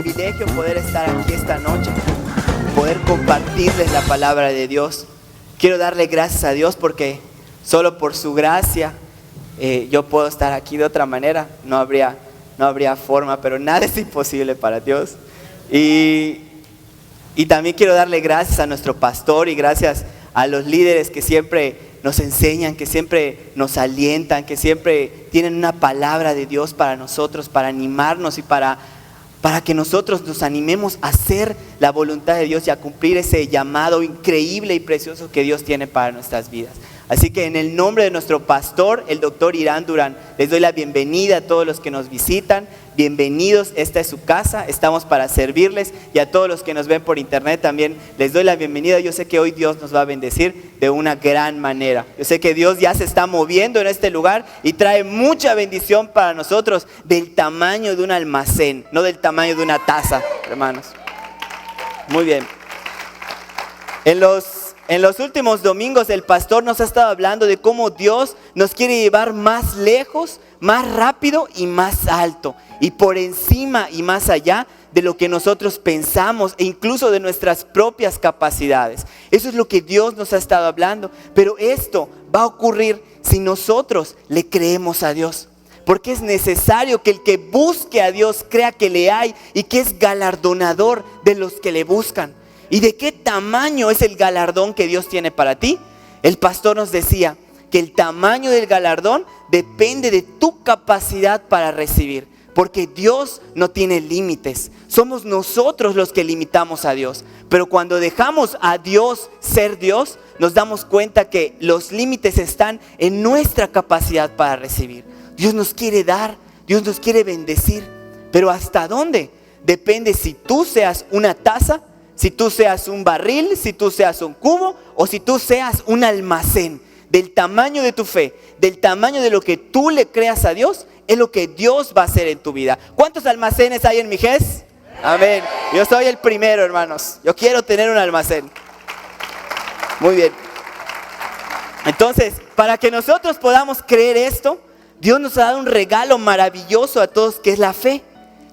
privilegio poder estar aquí esta noche, poder compartirles la palabra de Dios. Quiero darle gracias a Dios porque solo por su gracia yo puedo estar aquí. De otra manera no habría forma, pero nada es imposible para Dios. Y también quiero darle gracias a nuestro pastor y gracias a los líderes que siempre nos enseñan, que siempre nos alientan, que siempre tienen una palabra de Dios para nosotros, para animarnos y para que nosotros nos animemos a hacer la voluntad de Dios y a cumplir ese llamado increíble y precioso que Dios tiene para nuestras vidas. Así que en el nombre de nuestro pastor, el doctor Irán Durán, les doy la bienvenida a todos los que nos visitan. Bienvenidos, esta es su casa, estamos para servirles, y a todos los que nos ven por internet también les doy la bienvenida. Yo sé que hoy Dios nos va a bendecir de una gran manera. Yo sé que Dios ya se está moviendo en este lugar y trae mucha bendición para nosotros, del tamaño de un almacén, no del tamaño de una taza, hermanos. Muy bien. En los últimos domingos el pastor nos ha estado hablando de cómo Dios nos quiere llevar más lejos, más rápido y más alto, y por encima y más allá de lo que nosotros pensamos e incluso de nuestras propias capacidades. Eso es lo que Dios nos ha estado hablando, pero esto va a ocurrir si nosotros le creemos a Dios. Porque es necesario que el que busque a Dios crea que le hay y que es galardonador de los que le buscan. ¿Y de qué tamaño es el galardón que Dios tiene para ti? El pastor nos decía que el tamaño del galardón depende de tu capacidad para recibir. Porque Dios no tiene límites. Somos nosotros los que limitamos a Dios. Pero cuando dejamos a Dios ser Dios, nos damos cuenta que los límites están en nuestra capacidad para recibir. Dios nos quiere dar, Dios nos quiere bendecir. Pero ¿hasta dónde? Depende si tú seas una taza, si tú seas un barril, si tú seas un cubo o si tú seas un almacén. Del tamaño de tu fe, del tamaño de lo que tú le creas a Dios, es lo que Dios va a hacer en tu vida. ¿Cuántos almacenes hay en mi GES? Amén. Yo soy el primero, hermanos. Yo quiero tener un almacén. Muy bien. Entonces, para que nosotros podamos creer esto, Dios nos ha dado un regalo maravilloso a todos, que es la fe.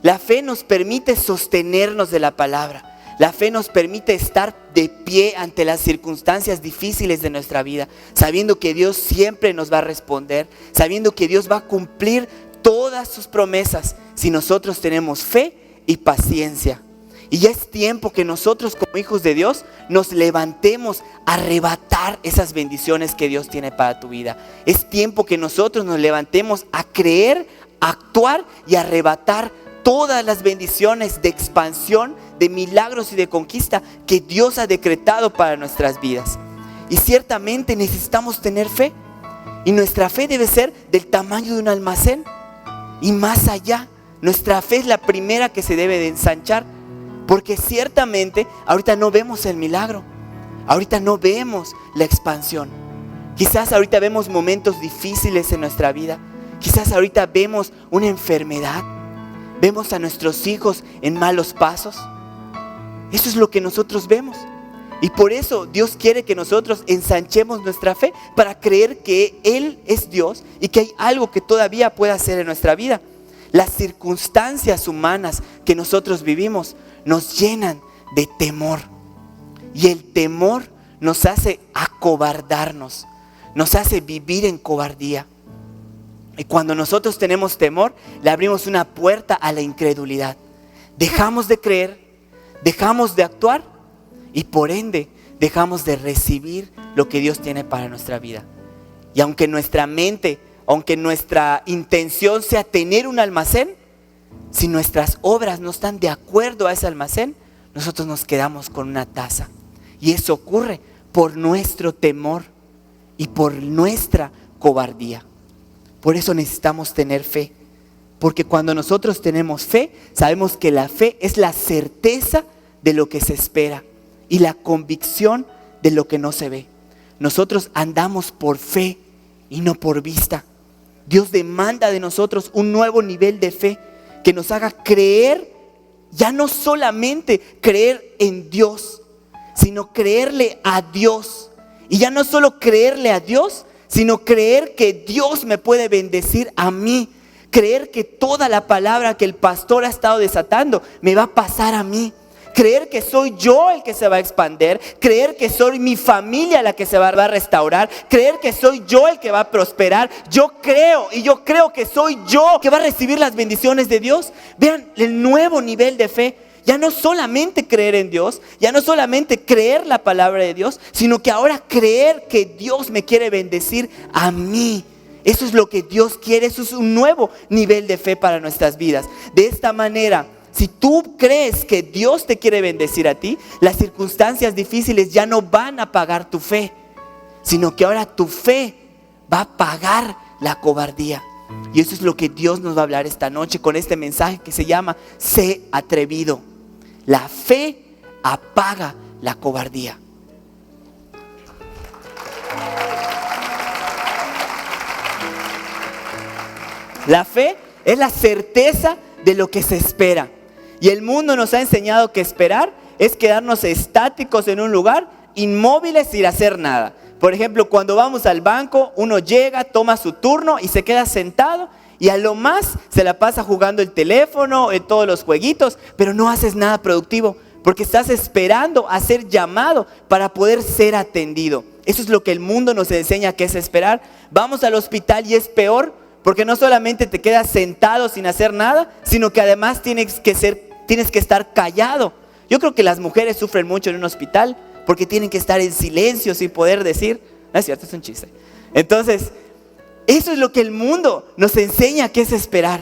La fe nos permite sostenernos de la palabra. La fe nos permite estar de pie ante las circunstancias difíciles de nuestra vida, sabiendo que Dios siempre nos va a responder, sabiendo que Dios va a cumplir todas sus promesas si nosotros tenemos fe y paciencia. Y ya es tiempo que nosotros como hijos de Dios nos levantemos a arrebatar esas bendiciones que Dios tiene para tu vida. Es tiempo que nosotros nos levantemos a creer, a actuar y a arrebatar todas las bendiciones de expansión, de milagros y de conquista que Dios ha decretado para nuestras vidas. Y ciertamente necesitamos tener fe. Y nuestra fe debe ser del tamaño de un almacén y más allá. Nuestra fe es la primera que se debe de ensanchar, porque ciertamente ahorita no vemos el milagro, ahorita no vemos la expansión. Quizás ahorita vemos momentos difíciles en nuestra vida, quizás ahorita vemos una enfermedad, vemos a nuestros hijos en malos pasos. Eso es lo que nosotros vemos. Y por eso Dios quiere que nosotros ensanchemos nuestra fe para creer que Él es Dios y que hay algo que todavía puede hacer en nuestra vida. Las circunstancias humanas que nosotros vivimos nos llenan de temor. Y el temor nos hace acobardarnos, nos hace vivir en cobardía. Y cuando nosotros tenemos temor, le abrimos una puerta a la incredulidad. Dejamos de creer, dejamos de actuar y por ende dejamos de recibir lo que Dios tiene para nuestra vida. Y aunque nuestra mente, aunque nuestra intención sea tener un almacén, si nuestras obras no están de acuerdo a ese almacén, nosotros nos quedamos con una taza. Y eso ocurre por nuestro temor y por nuestra cobardía. Por eso necesitamos tener fe. Porque cuando nosotros tenemos fe, sabemos que la fe es la certeza de lo que se espera y la convicción de lo que no se ve. Nosotros andamos por fe y no por vista. Dios demanda de nosotros un nuevo nivel de fe que nos haga creer, ya no solamente creer en Dios, sino creerle a Dios. Y ya no solo creerle a Dios, sino creer que Dios me puede bendecir a mí. Creer que toda la palabra que el pastor ha estado desatando me va a pasar a mí. Creer que soy yo el que se va a expandir. Creer que soy mi familia la que se va a restaurar. Creer que soy yo el que va a prosperar. Yo creo que soy yo que va a recibir las bendiciones de Dios. Vean el nuevo nivel de fe. Ya no solamente creer en Dios, ya no solamente creer la palabra de Dios, sino que ahora creer que Dios me quiere bendecir a mí. Eso es lo que Dios quiere, eso es un nuevo nivel de fe para nuestras vidas. De esta manera, si tú crees que Dios te quiere bendecir a ti, las circunstancias difíciles ya no van a pagar tu fe, sino que ahora tu fe va a pagar la cobardía. Y eso es lo que Dios nos va a hablar esta noche con este mensaje que se llama Sé atrevido. La fe apaga la cobardía. La fe es la certeza de lo que se espera. Y el mundo nos ha enseñado que esperar es quedarnos estáticos en un lugar, inmóviles sin hacer nada. Por ejemplo, cuando vamos al banco, uno llega, toma su turno y se queda sentado. Y a lo más se la pasa jugando el teléfono, en todos los jueguitos, pero no haces nada productivo porque estás esperando a ser llamado para poder ser atendido. Eso es lo que el mundo nos enseña que es esperar. Vamos al hospital y es peor porque no solamente te quedas sentado sin hacer nada, sino que además tienes que estar callado. Yo creo que las mujeres sufren mucho en un hospital porque tienen que estar en silencio sin poder decir. No es cierto, es un chiste. Entonces, eso es lo que el mundo nos enseña que es esperar,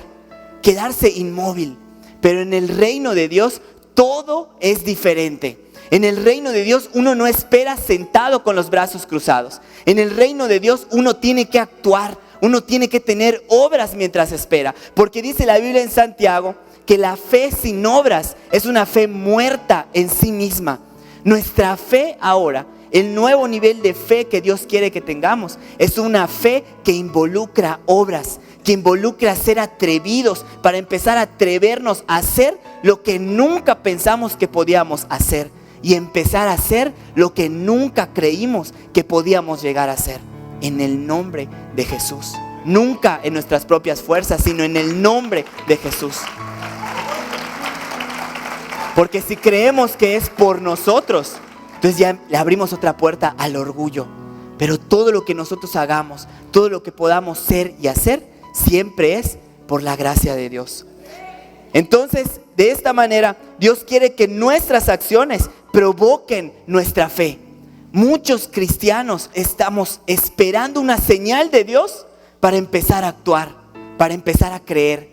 quedarse inmóvil. Pero en el reino de Dios todo es diferente. En el reino de Dios uno no espera sentado con los brazos cruzados. En el reino de Dios uno tiene que actuar, uno tiene que tener obras mientras espera. Porque dice la Biblia en Santiago que la fe sin obras es una fe muerta en sí misma. Nuestra fe ahora, el nuevo nivel de fe que Dios quiere que tengamos, es una fe que involucra obras, que involucra ser atrevidos para empezar a atrevernos a hacer lo que nunca pensamos que podíamos hacer y empezar a hacer lo que nunca creímos que podíamos llegar a hacer. En el nombre de Jesús. Nunca en nuestras propias fuerzas, sino en el nombre de Jesús. Porque si creemos que es por nosotros, entonces ya le abrimos otra puerta al orgullo. Pero todo lo que nosotros hagamos, todo lo que podamos ser y hacer, siempre es por la gracia de Dios. Entonces, de esta manera, Dios quiere que nuestras acciones provoquen nuestra fe. Muchos cristianos estamos esperando una señal de Dios para empezar a actuar, para empezar a creer.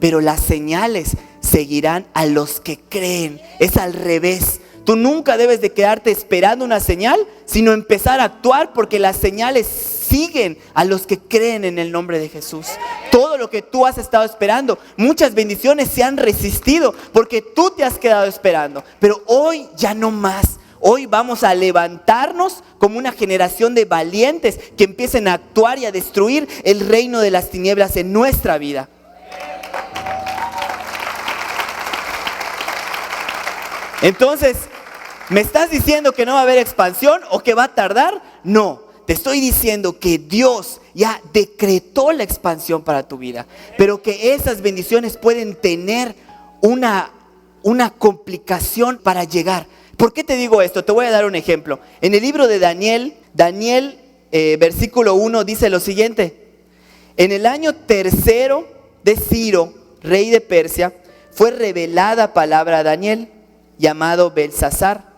Pero las señales seguirán a los que creen. Es al revés. Tú nunca debes de quedarte esperando una señal, sino empezar a actuar, porque las señales siguen a los que creen en el nombre de Jesús. Todo lo que tú has estado esperando, muchas bendiciones se han resistido porque tú te has quedado esperando. Pero hoy ya no más. Hoy vamos a levantarnos como una generación de valientes que empiecen a actuar y a destruir el reino de las tinieblas en nuestra vida. Entonces, ¿me estás diciendo que no va a haber expansión o que va a tardar? No, te estoy diciendo que Dios ya decretó la expansión para tu vida, pero que esas bendiciones pueden tener una complicación para llegar. ¿Por qué te digo esto? Te voy a dar un ejemplo. En el libro de Daniel, versículo 1 dice lo siguiente: en el año 3 de Ciro, rey de Persia, fue revelada palabra a Daniel, llamado Belsasar.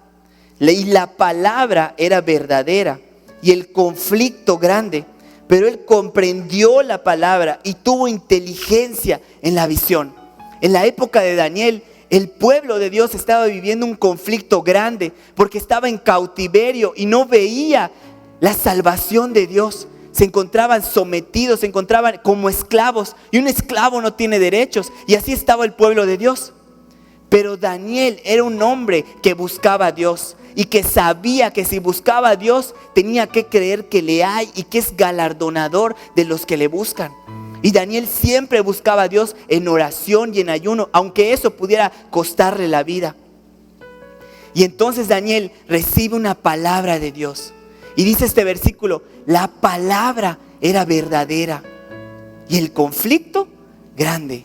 Y la palabra era verdadera y el conflicto grande, pero él comprendió la palabra y tuvo inteligencia en la visión. En la época de Daniel, el pueblo de Dios estaba viviendo un conflicto grande porque estaba en cautiverio y no veía la salvación de Dios. Se encontraban sometidos, se encontraban como esclavos, y un esclavo no tiene derechos, y así estaba el pueblo de Dios. Pero Daniel era un hombre que buscaba a Dios y que sabía que si buscaba a Dios tenía que creer que le hay y que es galardonador de los que le buscan. Y Daniel siempre buscaba a Dios en oración y en ayuno, aunque eso pudiera costarle la vida. Y entonces Daniel recibe una palabra de Dios. Y dice este versículo: la palabra era verdadera y el conflicto grande.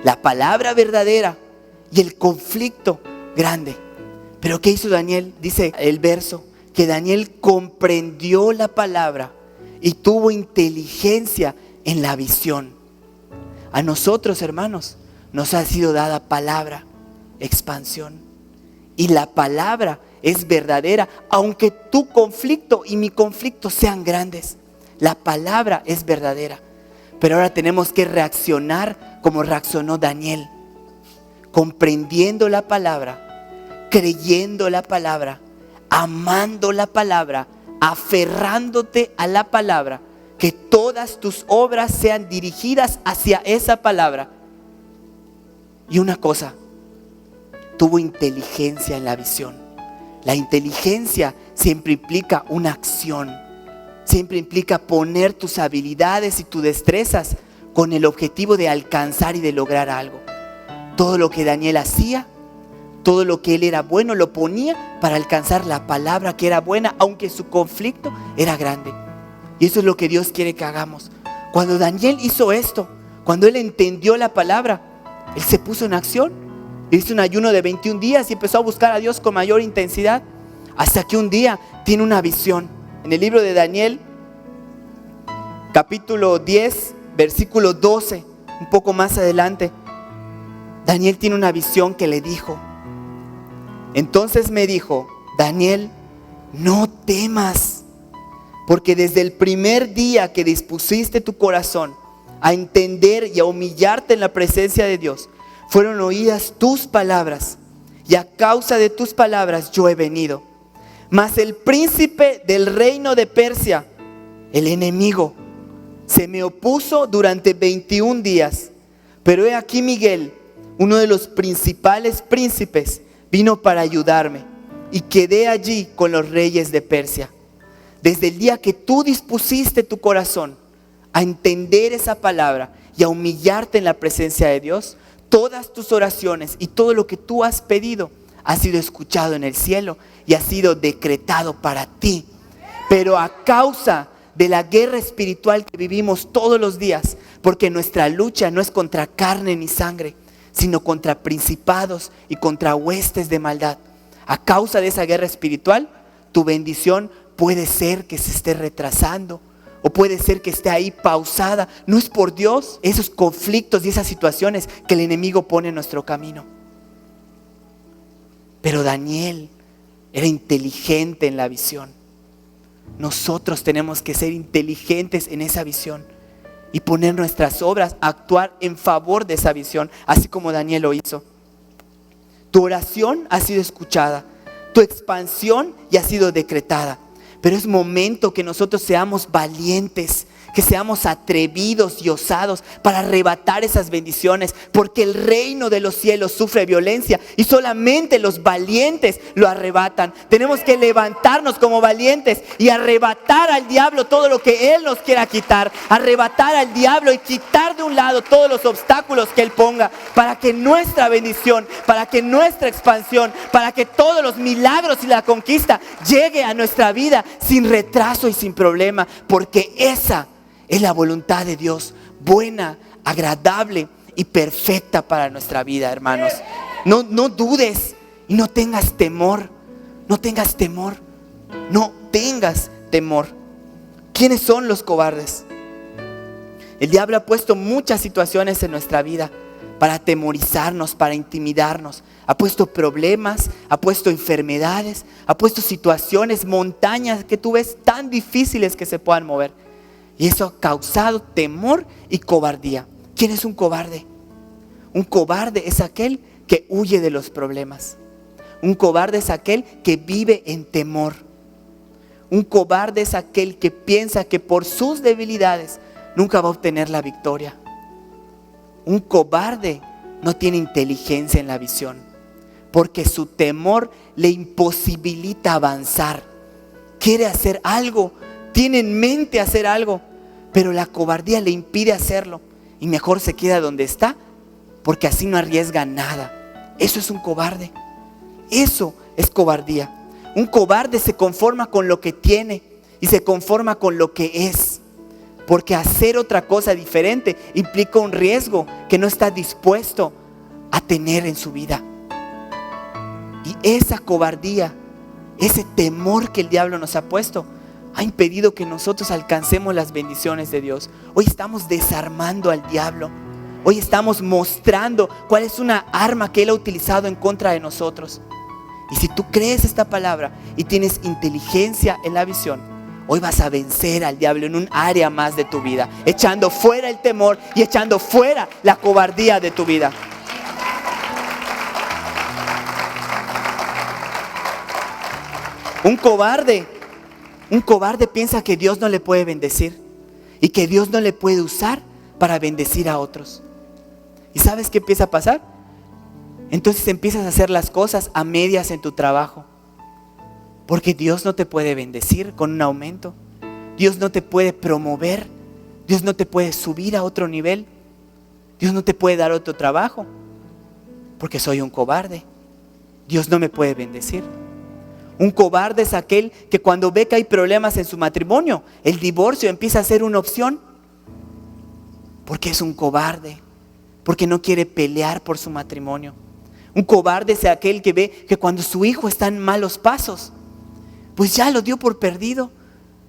La palabra verdadera y el conflicto grande. Pero ¿qué hizo Daniel? Dice el verso que Daniel comprendió la palabra y tuvo inteligencia en la visión. A nosotros, hermanos, nos ha sido dada palabra, expansión. Y la palabra es verdadera, aunque tu conflicto y mi conflicto sean grandes. La palabra es verdadera. Pero ahora tenemos que reaccionar como reaccionó Daniel, comprendiendo la palabra, creyendo la palabra, amando la palabra, aferrándote a la palabra, que todas tus obras sean dirigidas hacia esa palabra. Y una cosa, tuvo inteligencia en la visión. La inteligencia siempre implica una acción, siempre implica poner tus habilidades y tus destrezas con el objetivo de alcanzar y de lograr algo. Todo lo que Daniel hacía, todo lo que él era bueno, lo ponía para alcanzar la palabra que era buena, aunque su conflicto era grande. Y eso es lo que Dios quiere que hagamos. Cuando Daniel hizo esto, cuando él entendió la palabra, él se puso en acción. Hizo un ayuno de 21 días y empezó a buscar a Dios con mayor intensidad. Hasta que un día tiene una visión. En el libro de Daniel, capítulo 10, versículo 12, un poco más adelante, Daniel tiene una visión que le dijo. Entonces me dijo: Daniel, no temas, porque desde el primer día que dispusiste tu corazón a entender y a humillarte en la presencia de Dios, fueron oídas tus palabras, y a causa de tus palabras yo he venido. Mas el príncipe del reino de Persia, el enemigo, se me opuso durante 21 días. Pero he aquí Miguel, uno de los principales príncipes, vino para ayudarme, y quedé allí con los reyes de Persia. Desde el día que tú dispusiste tu corazón a entender esa palabra y a humillarte en la presencia de Dios, todas tus oraciones y todo lo que tú has pedido ha sido escuchado en el cielo y ha sido decretado para ti. Pero a causa de la guerra espiritual que vivimos todos los días, porque nuestra lucha no es contra carne ni sangre, sino contra principados y contra huestes de maldad. A causa de esa guerra espiritual, tu bendición puede ser que se esté retrasando, o puede ser que esté ahí pausada. No es por Dios, esos conflictos y esas situaciones que el enemigo pone en nuestro camino. Pero Daniel era inteligente en la visión. Nosotros tenemos que ser inteligentes en esa visión y poner nuestras obras a actuar en favor de esa visión, así como Daniel lo hizo. Tu oración ha sido escuchada, tu expansión ya ha sido decretada. Pero es momento que nosotros seamos valientes, que seamos atrevidos y osados para arrebatar esas bendiciones, porque el reino de los cielos sufre violencia y solamente los valientes lo arrebatan. Tenemos que levantarnos como valientes y arrebatar al diablo todo lo que él nos quiera quitar, arrebatar al diablo y quitar de un lado todos los obstáculos que él ponga, para que nuestra bendición, para que nuestra expansión, para que todos los milagros y la conquista llegue a nuestra vida sin retraso y sin problema, porque esa es la voluntad de Dios, buena, agradable y perfecta para nuestra vida, hermanos. No dudes y no tengas temor. No tengas temor. No tengas temor. ¿Quiénes son los cobardes? El diablo ha puesto muchas situaciones en nuestra vida para atemorizarnos, para intimidarnos. Ha puesto problemas, ha puesto enfermedades, ha puesto situaciones, montañas que tú ves tan difíciles que se puedan mover. Y eso ha causado temor y cobardía. ¿Quién es un cobarde? Un cobarde es aquel que huye de los problemas. Un cobarde es aquel que vive en temor. Un cobarde es aquel que piensa que por sus debilidades nunca va a obtener la victoria. Un cobarde no tiene inteligencia en la visión, porque su temor le imposibilita avanzar. Quiere hacer algo, tiene en mente hacer algo, pero la cobardía le impide hacerlo y mejor se queda donde está, porque así no arriesga nada. Eso es un cobarde. Eso es cobardía. Un cobarde se conforma con lo que tiene y se conforma con lo que es. Porque hacer otra cosa diferente implica un riesgo que no está dispuesto a tener en su vida. Y esa cobardía, ese temor que el diablo nos ha puesto, ha impedido que nosotros alcancemos las bendiciones de Dios. Hoy estamos desarmando al diablo. Hoy estamos mostrando cuál es una arma que él ha utilizado en contra de nosotros. Y si tú crees esta palabra y tienes inteligencia en la visión, hoy vas a vencer al diablo en un área más de tu vida, echando fuera el temor y echando fuera la cobardía de tu vida. Un cobarde piensa que Dios no le puede bendecir y que Dios no le puede usar para bendecir a otros. ¿Y sabes qué empieza a pasar? Entonces empiezas a hacer las cosas a medias en tu trabajo. Porque Dios no te puede bendecir con un aumento. Dios no te puede promover. Dios no te puede subir a otro nivel. Dios no te puede dar otro trabajo. Porque soy un cobarde. Dios no me puede bendecir. Un cobarde es aquel que cuando ve que hay problemas en su matrimonio, el divorcio empieza a ser una opción. Porque es un cobarde. Porque no quiere pelear por su matrimonio. Un cobarde es aquel que ve que cuando su hijo está en malos pasos, pues ya lo dio por perdido.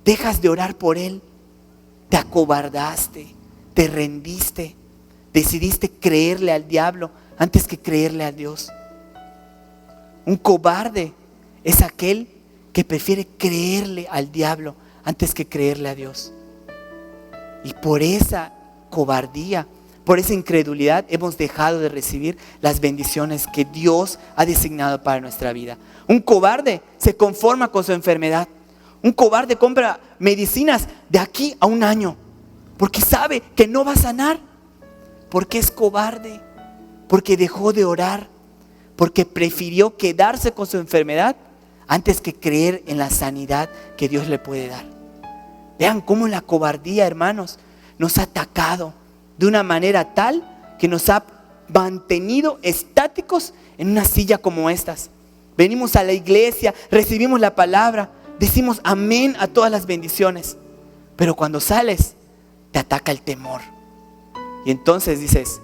Dejas de orar por él. Te acobardaste, te rendiste, decidiste creerle al diablo antes que creerle a Dios. Un cobarde es aquel que prefiere creerle al diablo antes que creerle a Dios. Y por esa cobardía, por esa incredulidad, hemos dejado de recibir las bendiciones que Dios ha designado para nuestra vida. Un cobarde se conforma con su enfermedad. Un cobarde compra medicinas de aquí a un año porque sabe que no va a sanar. Porque es cobarde, porque dejó de orar, porque prefirió quedarse con su enfermedad antes que creer en la sanidad que Dios le puede dar. Vean cómo la cobardía, hermanos, nos ha atacado de una manera tal que nos ha mantenido estáticos en una silla como estas. Venimos a la iglesia, recibimos la palabra, decimos amén a todas las bendiciones, pero cuando sales te ataca el temor. Y entonces dices,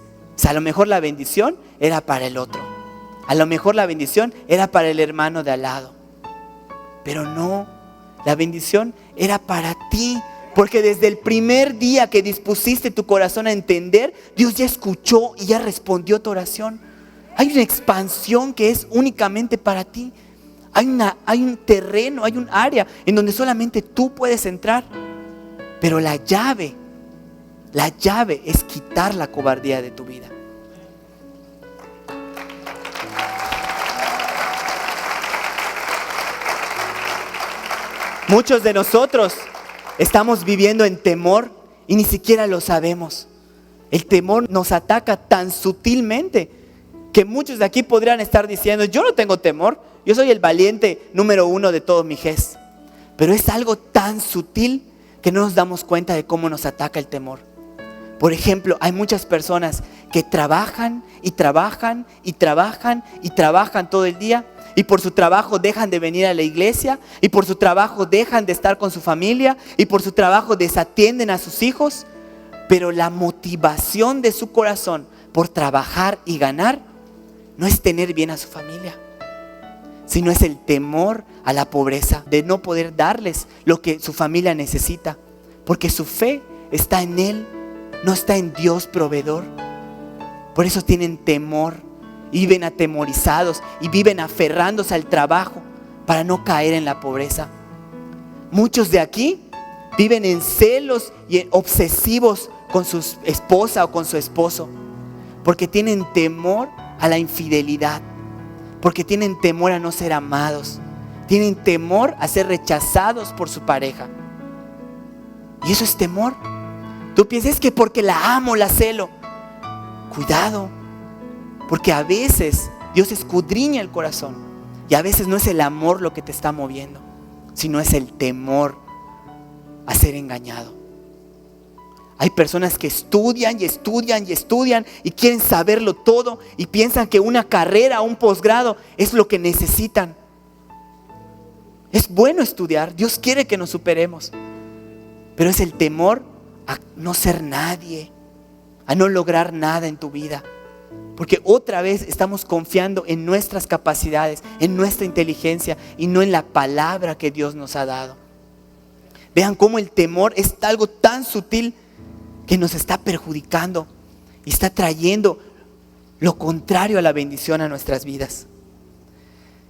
a lo mejor la bendición era para el otro, a lo mejor la bendición era para el hermano de al lado, pero no, la bendición era para ti. Porque desde el primer día que dispusiste tu corazón a entender, Dios ya escuchó y ya respondió tu oración. Hay una expansión que es únicamente para ti. Hay un terreno, hay un área en donde solamente tú puedes entrar. Pero la llave es quitar la cobardía de tu vida. Muchos de nosotros estamos viviendo en temor y ni siquiera lo sabemos. El temor nos ataca tan sutilmente que muchos de aquí podrían estar diciendo, yo no tengo temor, yo soy el valiente número 1 de todo mi GES. Pero es algo tan sutil que no nos damos cuenta de cómo nos ataca el temor. Por ejemplo, hay muchas personas que trabajan y trabajan y trabajan y trabajan todo el día. Y por su trabajo dejan de venir a la iglesia. Y por su trabajo dejan de estar con su familia. Y por su trabajo desatienden a sus hijos. Pero la motivación de su corazón por trabajar y ganar no es tener bien a su familia, sino es el temor a la pobreza, de no poder darles lo que su familia necesita. Porque su fe está en Él, no está en Dios proveedor. Por eso tienen temor. Y viven atemorizados y viven aferrándose al trabajo para no caer en la pobreza. Muchos de aquí viven en celos y en obsesivos con su esposa o con su esposo, porque tienen temor a la infidelidad, porque tienen temor a no ser amados, tienen temor a ser rechazados por su pareja. Y eso es temor. Tú piensas que porque la amo, la celo. Cuidado. Porque a veces Dios escudriña el corazón y a veces no es el amor lo que te está moviendo, sino es el temor a ser engañado. Hay personas que estudian y estudian y estudian y quieren saberlo todo y piensan que una carrera o un posgrado es lo que necesitan. Es bueno estudiar, Dios quiere que nos superemos, pero es el temor a no ser nadie, a no lograr nada en tu vida. Porque otra vez estamos confiando en nuestras capacidades, en nuestra inteligencia y no en la palabra que Dios nos ha dado. Vean cómo el temor es algo tan sutil que nos está perjudicando y está trayendo lo contrario a la bendición a nuestras vidas.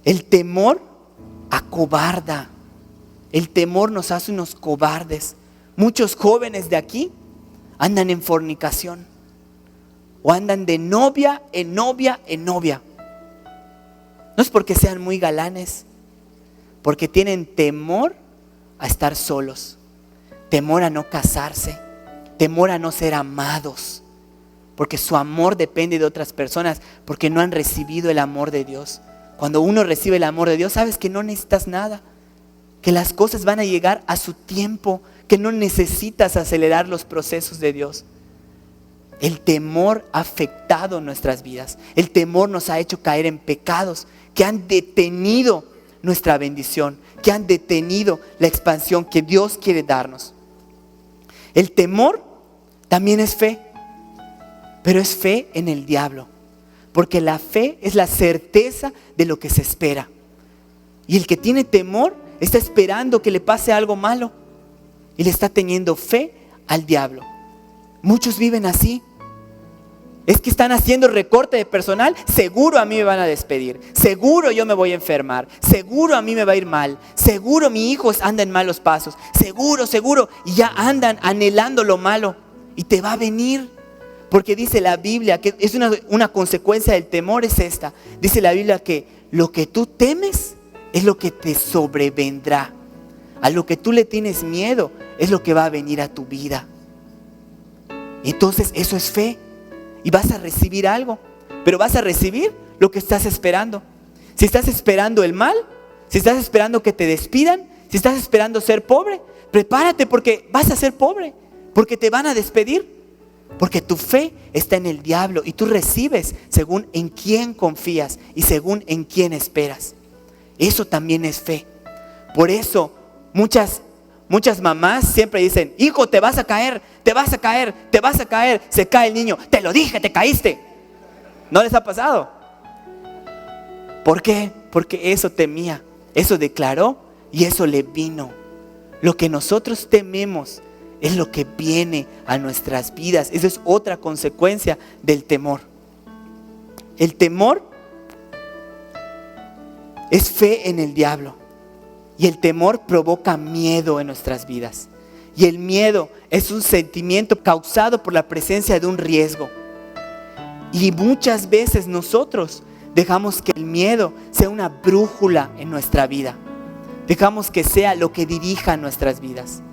El temor acobarda. El temor nos hace unos cobardes. Muchos jóvenes de aquí andan en fornicación o andan de novia en novia en novia. No es porque sean muy galanes, porque tienen temor a estar solos, temor a no casarse, temor a no ser amados, porque su amor depende de otras personas, porque no han recibido el amor de Dios. Cuando uno recibe el amor de Dios, sabes que no necesitas nada, que las cosas van a llegar a su tiempo, que no necesitas acelerar los procesos de Dios. El temor ha afectado nuestras vidas. El temor nos ha hecho caer en pecados que han detenido nuestra bendición, que han detenido la expansión que Dios quiere darnos. El temor también es fe, pero es fe en el diablo, porque la fe es la certeza de lo que se espera. Y el que tiene temor está esperando que le pase algo malo y le está teniendo fe al diablo. Muchos viven así. Es que están haciendo recorte de personal, seguro a mí me van a despedir, seguro yo me voy a enfermar, seguro a mí me va a ir mal, seguro mi hijo anda en malos pasos, seguro, y ya andan anhelando lo malo y te va a venir. Porque dice la Biblia que es una consecuencia del temor, es esta. Dice la Biblia que lo que tú temes es lo que te sobrevendrá. A lo que tú le tienes miedo es lo que va a venir a tu vida. Entonces eso es fe. Y vas a recibir algo, pero vas a recibir lo que estás esperando. Si estás esperando el mal, si estás esperando que te despidan, si estás esperando ser pobre, prepárate porque vas a ser pobre, porque te van a despedir, porque tu fe está en el diablo y tú recibes según en quién confías y según en quién esperas. Eso también es fe. Por eso muchas mamás siempre dicen: hijo, te vas a caer, te vas a caer, te vas a caer. Se cae el niño, te lo dije, te caíste. ¿No les ha pasado? ¿Por qué? Porque eso temía, eso declaró y eso le vino. Lo que nosotros tememos es lo que viene a nuestras vidas. Esa es otra consecuencia del temor. El temor es fe en el diablo. Y el temor provoca miedo en nuestras vidas. Y el miedo es un sentimiento causado por la presencia de un riesgo. Y muchas veces nosotros dejamos que el miedo sea una brújula en nuestra vida. Dejamos que sea lo que dirija nuestras vidas.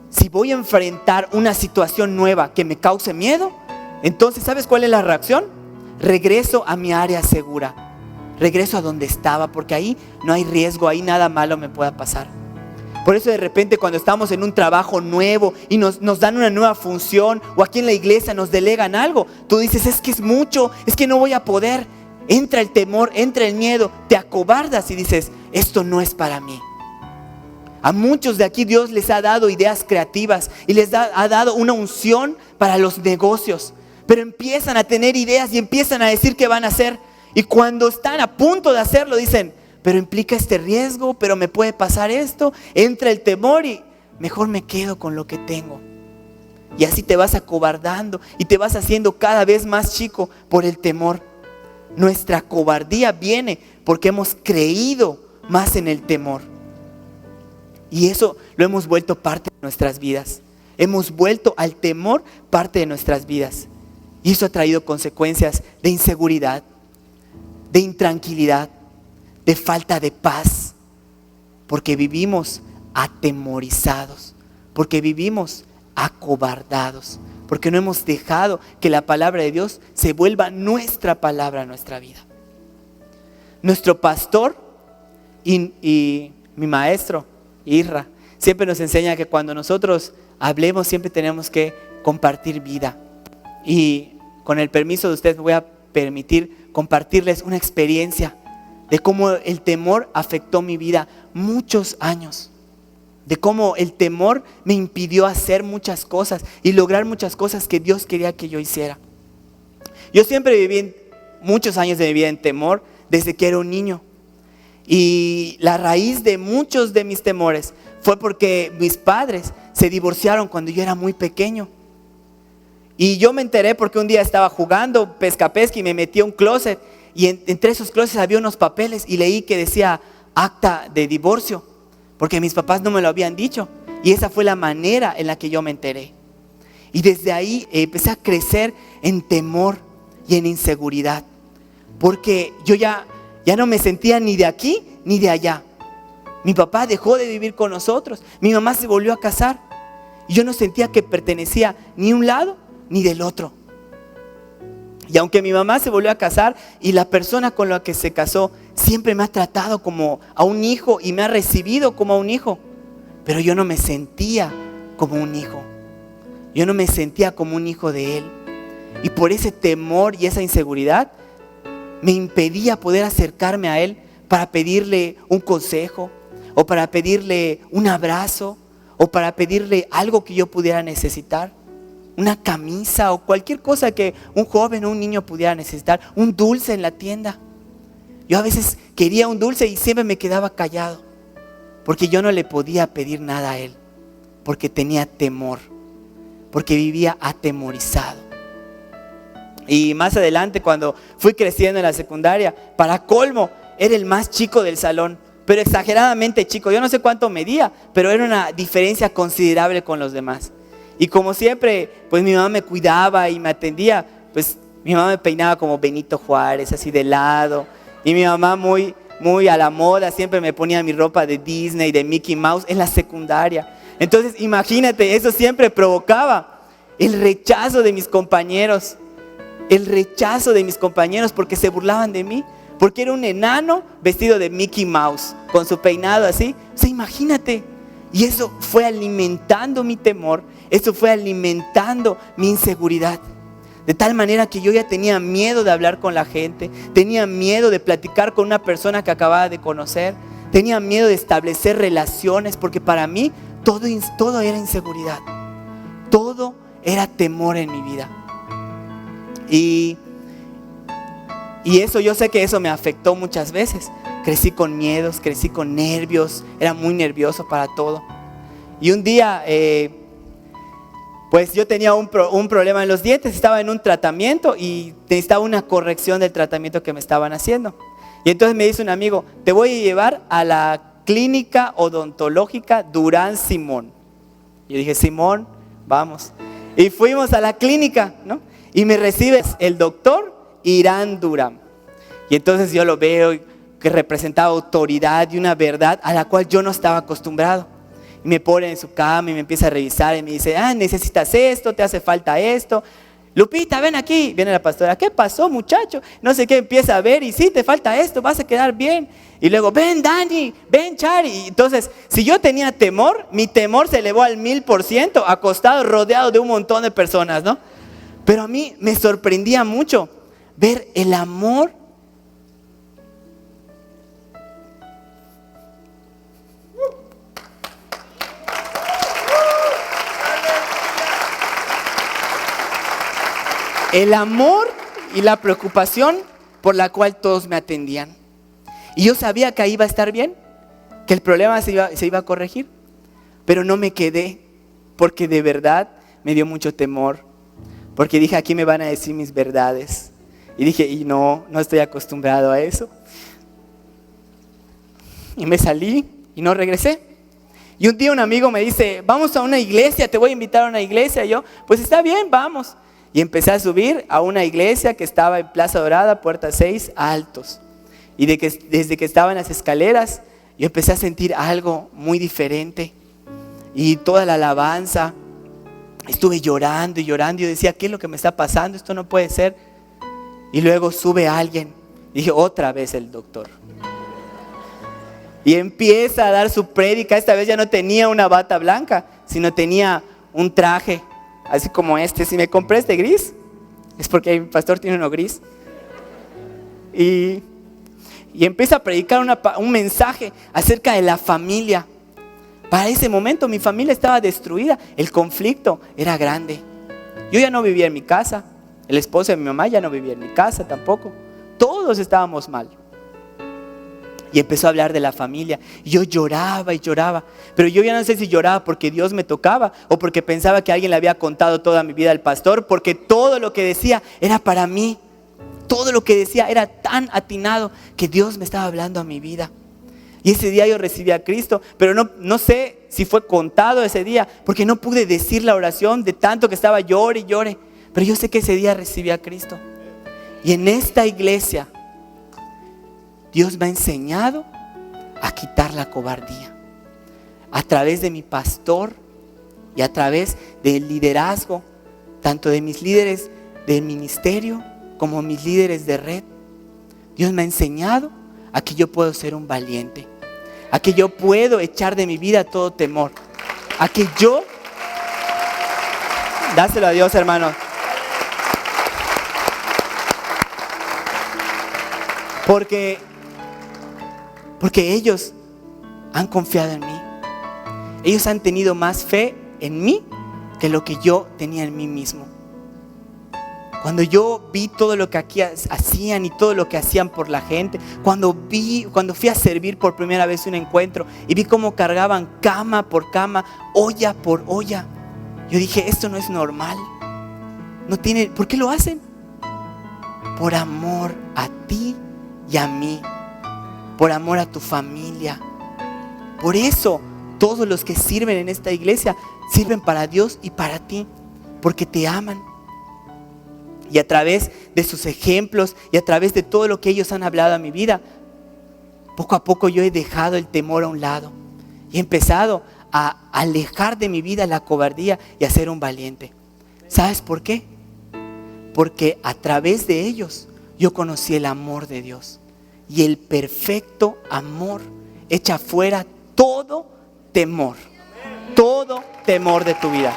Si voy a enfrentar una situación nueva que me cause miedo, entonces ¿sabes cuál es la reacción? Regreso a mi área segura. Regreso a donde estaba, porque ahí no hay riesgo, ahí nada malo me pueda pasar. Por eso de repente cuando estamos en un trabajo nuevo y nos dan una nueva función, o aquí en la iglesia nos delegan algo, tú dices: es que es mucho, es que no voy a poder. Entra el temor, entra el miedo, te acobardas y dices: esto no es para mí. A muchos de aquí Dios les ha dado ideas creativas y les ha dado una unción para los negocios, pero empiezan a tener ideas y empiezan a decir qué van a hacer. Y cuando están a punto de hacerlo dicen: pero implica este riesgo, pero me puede pasar esto. Entra el temor y mejor me quedo con lo que tengo. Y así te vas acobardando y te vas haciendo cada vez más chico por el temor. Nuestra cobardía viene porque hemos creído más en el temor. Y eso lo hemos vuelto parte de nuestras vidas. Hemos vuelto al temor parte de nuestras vidas. Y eso ha traído consecuencias de inseguridad, de intranquilidad, de falta de paz, porque vivimos atemorizados, porque vivimos acobardados, porque no hemos dejado que la palabra de Dios se vuelva nuestra palabra en nuestra vida. Nuestro pastor y mi maestro, Irra, siempre nos enseña que cuando nosotros hablemos siempre tenemos que compartir vida. Y con el permiso de ustedes me voy a permitir compartirles una experiencia de cómo el temor afectó mi vida muchos años. de cómo el temor me impidió hacer muchas cosas y lograr muchas cosas que Dios quería que yo hiciera. Yo siempre viví muchos años de mi vida en temor desde que era un niño. Y la raíz de muchos de mis temores fue porque mis padres se divorciaron cuando yo era muy pequeño. Y yo me enteré porque un día estaba jugando pesca-pesca y me metí a un closet. Y entre esos closets había unos papeles y leí que decía acta de divorcio, porque mis papás no me lo habían dicho. Y esa fue la manera en la que yo me enteré. Y desde ahí empecé a crecer en temor y en inseguridad, porque yo ya no me sentía ni de aquí ni de allá. Mi papá dejó de vivir con nosotros, mi mamá se volvió a casar y yo no sentía que pertenecía ni un lado ni del otro. Y aunque mi mamá se volvió a casar y la persona con la que se casó siempre me ha tratado como a un hijo y me ha recibido como a un hijo, pero yo no me sentía como un hijo. Yo no me sentía como un hijo de él. Y por ese temor y esa inseguridad me impedía poder acercarme a él para pedirle un consejo, o para pedirle un abrazo, o para pedirle algo que yo pudiera necesitar. Una camisa o cualquier cosa que un joven o un niño pudiera necesitar. Un dulce en la tienda. Yo a veces quería un dulce y siempre me quedaba callado, porque yo no le podía pedir nada a él, porque tenía temor, porque vivía atemorizado. Y más adelante, cuando fui creciendo en la secundaria, para colmo, era el más chico del salón, pero exageradamente chico. Yo no sé cuánto medía, pero era una diferencia considerable con los demás. Y como siempre, pues mi mamá me cuidaba y me atendía. Pues mi mamá me peinaba como Benito Juárez, así de lado. Y mi mamá muy a la moda, siempre me ponía mi ropa de Disney, de Mickey Mouse en la secundaria. Entonces imagínate, eso siempre provocaba el rechazo de mis compañeros. El rechazo de mis compañeros porque se burlaban de mí. Porque era un enano vestido de Mickey Mouse, con su peinado así. O sea, imagínate. Y eso fue alimentando mi temor. Eso fue alimentando mi inseguridad. De tal manera que yo ya tenía miedo de hablar con la gente. Tenía miedo de platicar con una persona que acababa de conocer. Tenía miedo de establecer relaciones. Porque para mí todo era inseguridad. Todo era temor en mi vida. Y eso, yo sé que eso me afectó muchas veces. Crecí con miedos, crecí con nervios. Era muy nervioso para todo. Y un día, pues yo tenía un problema en los dientes. Estaba en un tratamiento y necesitaba una corrección del tratamiento que me estaban haciendo. Y entonces me dice un amigo: te voy a llevar a la clínica odontológica Durán Simón. Y yo dije: Simón, vamos. Y fuimos a la clínica, ¿no? Y me recibe el doctor Irán Durán. Y entonces yo lo veo que representaba autoridad y una verdad a la cual yo no estaba acostumbrado. Y me pone en su cama y me empieza a revisar y me dice: necesitas esto, te hace falta esto. Lupita, ven aquí. Viene la pastora: ¿qué pasó, muchacho? No sé qué. Empieza a ver y sí, te falta esto, vas a quedar bien. Y luego: ven, Dani, ven, Chari. Y entonces, si yo tenía temor, mi temor se elevó al 1000%, acostado, rodeado de un montón de personas, ¿no? Pero a mí me sorprendía mucho ver el amor. El amor y la preocupación por la cual todos me atendían. Y yo sabía que ahí iba a estar bien, que el problema se iba a corregir. Pero no me quedé, porque de verdad me dio mucho temor. Porque dije: aquí me van a decir mis verdades. Y dije: y no estoy acostumbrado a eso. Y me salí y no regresé. Y un día un amigo me dice: vamos a una iglesia, te voy a invitar a una iglesia. Y yo: pues está bien, vamos. Y empecé a subir a una iglesia que estaba en Plaza Dorada, puerta 6, Altos. Y desde que estaba en las escaleras, yo empecé a sentir algo muy diferente. Y toda la alabanza, estuve llorando y llorando. Y yo decía: ¿qué es lo que me está pasando? Esto no puede ser. Y luego sube alguien. Y dije: otra vez el doctor. Y empieza a dar su prédica. Esta vez ya no tenía una bata blanca, sino tenía un traje, así como este. Si me compré este gris, es porque mi pastor tiene uno gris. Y empieza a predicar un mensaje acerca de la familia. Para ese momento mi familia estaba destruida, el conflicto era grande. Yo ya no vivía en mi casa, el esposo de mi mamá ya no vivía en mi casa tampoco. Todos estábamos mal. Y empezó a hablar de la familia. Yo lloraba y lloraba. Pero yo ya no sé si lloraba porque Dios me tocaba o porque pensaba que alguien le había contado toda mi vida al pastor. Porque todo lo que decía era para mí. Todo lo que decía era tan atinado que Dios me estaba hablando a mi vida. Y ese día yo recibí a Cristo. Pero no sé si fue contado ese día. Porque no pude decir la oración de tanto que estaba llore y llore. Pero yo sé que ese día recibí a Cristo. Y en esta iglesia Dios me ha enseñado a quitar la cobardía. A través de mi pastor y a través del liderazgo, tanto de mis líderes del ministerio como mis líderes de red. Dios me ha enseñado a que yo puedo ser un valiente. A que yo puedo echar de mi vida todo temor. A que yo... Dáselo a Dios, hermano. Porque ellos han confiado en mí. Ellos han tenido más fe en mí que lo que yo tenía en mí mismo. Cuando yo vi todo lo que aquí hacían y todo lo que hacían por la gente, cuando fui a servir por primera vez un encuentro y vi cómo cargaban cama por cama, olla por olla, yo dije, esto no es normal. ¿Por qué lo hacen? Por amor a ti y a mí. Por amor a tu familia. Por eso todos los que sirven en esta iglesia sirven para Dios y para ti, porque te aman. Y a través de sus ejemplos y a través de todo lo que ellos han hablado a mi vida, poco a poco yo he dejado el temor a un lado y he empezado a alejar de mi vida la cobardía y a ser un valiente. ¿Sabes por qué? Porque a través de ellos yo conocí el amor de Dios. Y el perfecto amor echa fuera todo temor de tu vida.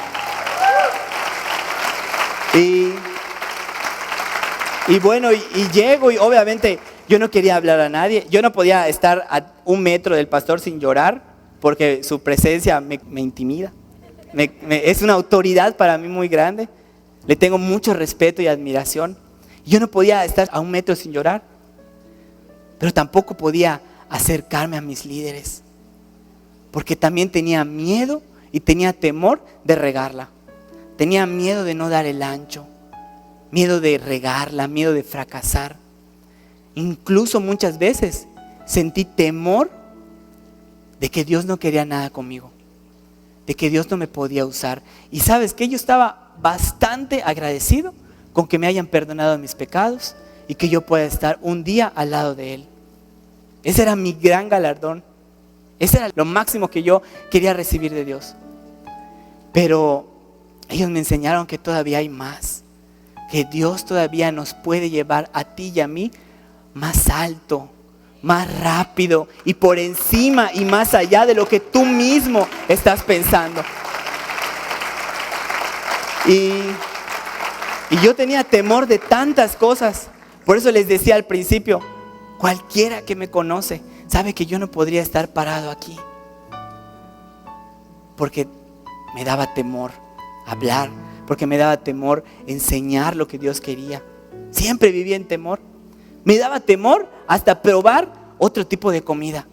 Y bueno, y llego y obviamente yo no quería hablar a nadie. Yo no podía estar a 1 metro del pastor sin llorar porque su presencia me intimida. Es una autoridad para mí muy grande. Le tengo mucho respeto y admiración. Yo no podía estar a 1 metro sin llorar. Pero tampoco podía acercarme a mis líderes. Porque también tenía miedo y tenía temor de regarla. Tenía miedo de no dar el ancho. Miedo de regarla, miedo de fracasar. Incluso muchas veces sentí temor de que Dios no quería nada conmigo. De que Dios no me podía usar. Y sabes que yo estaba bastante agradecido con que me hayan perdonado mis pecados y que yo pueda estar un día al lado de Él. Ese era mi gran galardón. Ese era lo máximo que yo quería recibir de Dios. Pero ellos me enseñaron que todavía hay más. Que Dios todavía nos puede llevar a ti y a mí más alto, más rápido y por encima y más allá de lo que tú mismo estás pensando. Y yo tenía temor de tantas cosas. Por eso les decía al principio, cualquiera que me conoce sabe que yo no podría estar parado aquí. Porque me daba temor hablar, porque me daba temor enseñar lo que Dios quería. Siempre vivía en temor. Me daba temor hasta probar otro tipo de comida.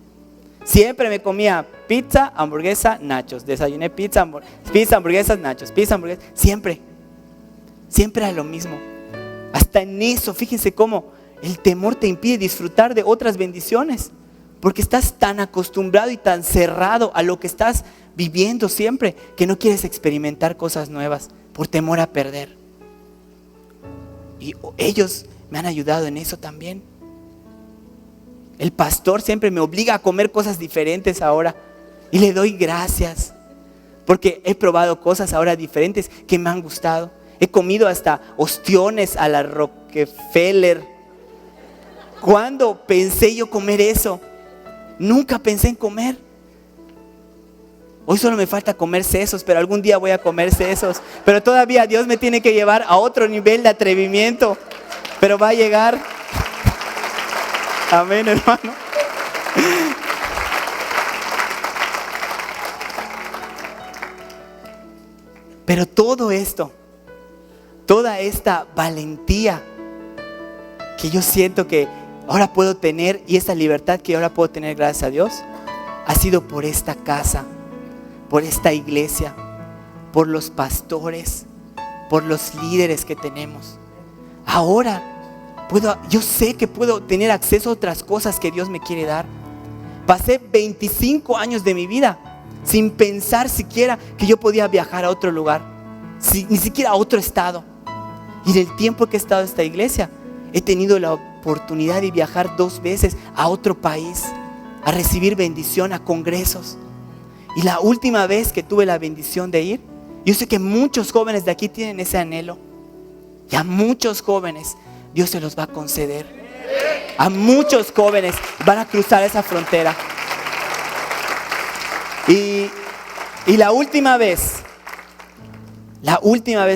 Siempre me comía pizza, hamburguesa, nachos. Desayuné pizza, hamburguesas, nachos. Pizza, hamburguesas, siempre era lo mismo. Hasta en eso, fíjense cómo el temor te impide disfrutar de otras bendiciones. Porque estás tan acostumbrado y tan cerrado a lo que estás viviendo siempre que no quieres experimentar cosas nuevas por temor a perder. Y ellos me han ayudado en eso también. El pastor siempre me obliga a comer cosas diferentes ahora y le doy gracias porque he probado cosas ahora diferentes que me han gustado. He comido hasta ostiones a la Rockefeller. ¿Cuándo pensé yo comer eso? Nunca pensé en comer. Hoy solo me falta comer sesos, pero algún día voy a comer sesos. Pero todavía Dios me tiene que llevar a otro nivel de atrevimiento. Pero va a llegar. Amén, hermano. Pero todo esto, toda esta valentía que yo siento que ahora puedo tener, y esa libertad que ahora puedo tener gracias a Dios, ha sido por esta casa, por esta iglesia, por los pastores, por los líderes que tenemos. Ahora yo sé que puedo tener acceso a otras cosas que Dios me quiere dar. Pasé 25 años de mi vida sin pensar siquiera que yo podía viajar a otro lugar, ni siquiera a otro estado. Y en el tiempo que he estado en esta iglesia, he tenido la oportunidad de viajar 2 veces a otro país, a recibir bendición, a congresos. Y la última vez que tuve la bendición de ir, yo sé que muchos jóvenes de aquí tienen ese anhelo. Y a muchos jóvenes Dios se los va a conceder. A muchos jóvenes van a cruzar esa frontera. Y la última vez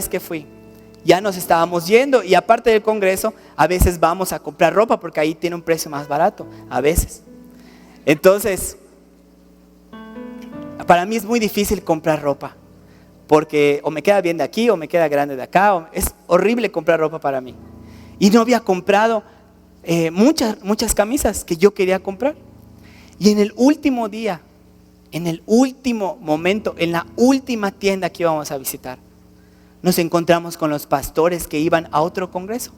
que fui, ya nos estábamos yendo, y aparte del congreso, a veces vamos a comprar ropa porque ahí tiene un precio más barato, a veces. Entonces, para mí es muy difícil comprar ropa, porque o me queda bien de aquí o me queda grande de acá. Es horrible comprar ropa para mí. Y no había comprado muchas camisas que yo quería comprar. Y en el último día, en el último momento, en la última tienda que íbamos a visitar, nos encontramos con los pastores que iban a otro congreso.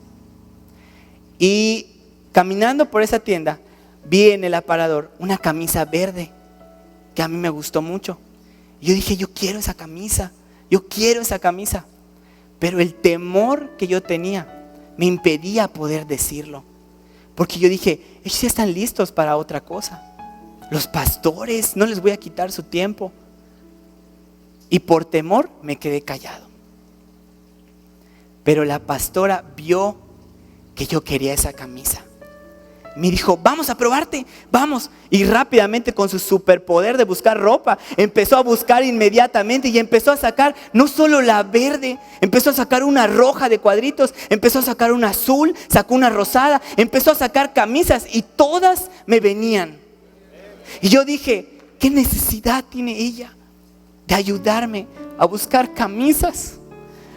Y caminando por esa tienda, vi en el aparador una camisa verde que a mí me gustó mucho. Y yo dije, yo quiero esa camisa. Pero el temor que yo tenía me impedía poder decirlo. Porque yo dije, ellos ya están listos para otra cosa. Los pastores, no les voy a quitar su tiempo. Y por temor me quedé callado. Pero la pastora vio que yo quería esa camisa. Me dijo, vamos a probarte, vamos. Y rápidamente, con su superpoder de buscar ropa, empezó a buscar inmediatamente y empezó a sacar no solo la verde, empezó a sacar una roja de cuadritos, empezó a sacar una azul, sacó una rosada, empezó a sacar camisas y todas me venían. Y yo dije, ¿qué necesidad tiene ella de ayudarme a buscar camisas?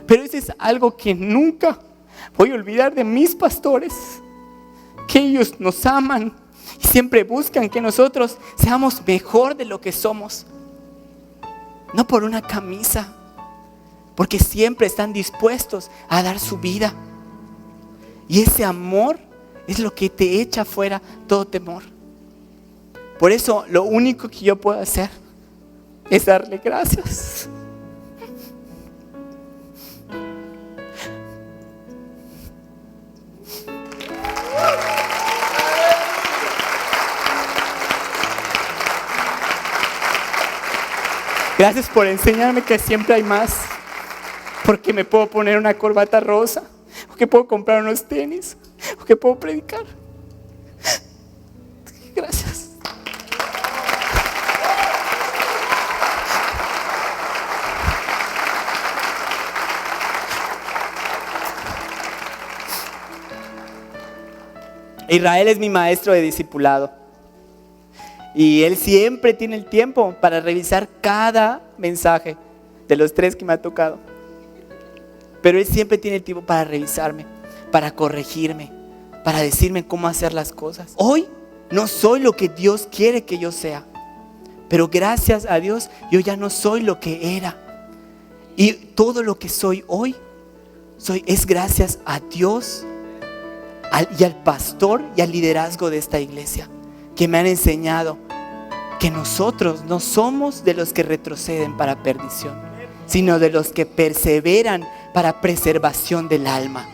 Pero eso es algo que nunca voy a olvidar de mis pastores. Que ellos nos aman y siempre buscan que nosotros seamos mejor de lo que somos. No por una camisa, porque siempre están dispuestos a dar su vida. Y ese amor es lo que te echa fuera todo temor. Por eso lo único que yo puedo hacer es darle gracias. Gracias por enseñarme que siempre hay más. Porque me puedo poner una corbata rosa, o que puedo comprar unos tenis, o que puedo predicar. Gracias. Israel es mi maestro de discipulado. Y él siempre tiene el tiempo para revisar cada mensaje de los 3 que me ha tocado. Pero él siempre tiene el tiempo para revisarme, para corregirme, para decirme cómo hacer las cosas. Hoy no soy lo que Dios quiere que yo sea, pero gracias a Dios yo ya no soy lo que era. Y todo lo que soy hoy es gracias a Dios y al pastor y al liderazgo de esta iglesia, que me han enseñado que nosotros no somos de los que retroceden para perdición, sino de los que perseveran para preservación del alma.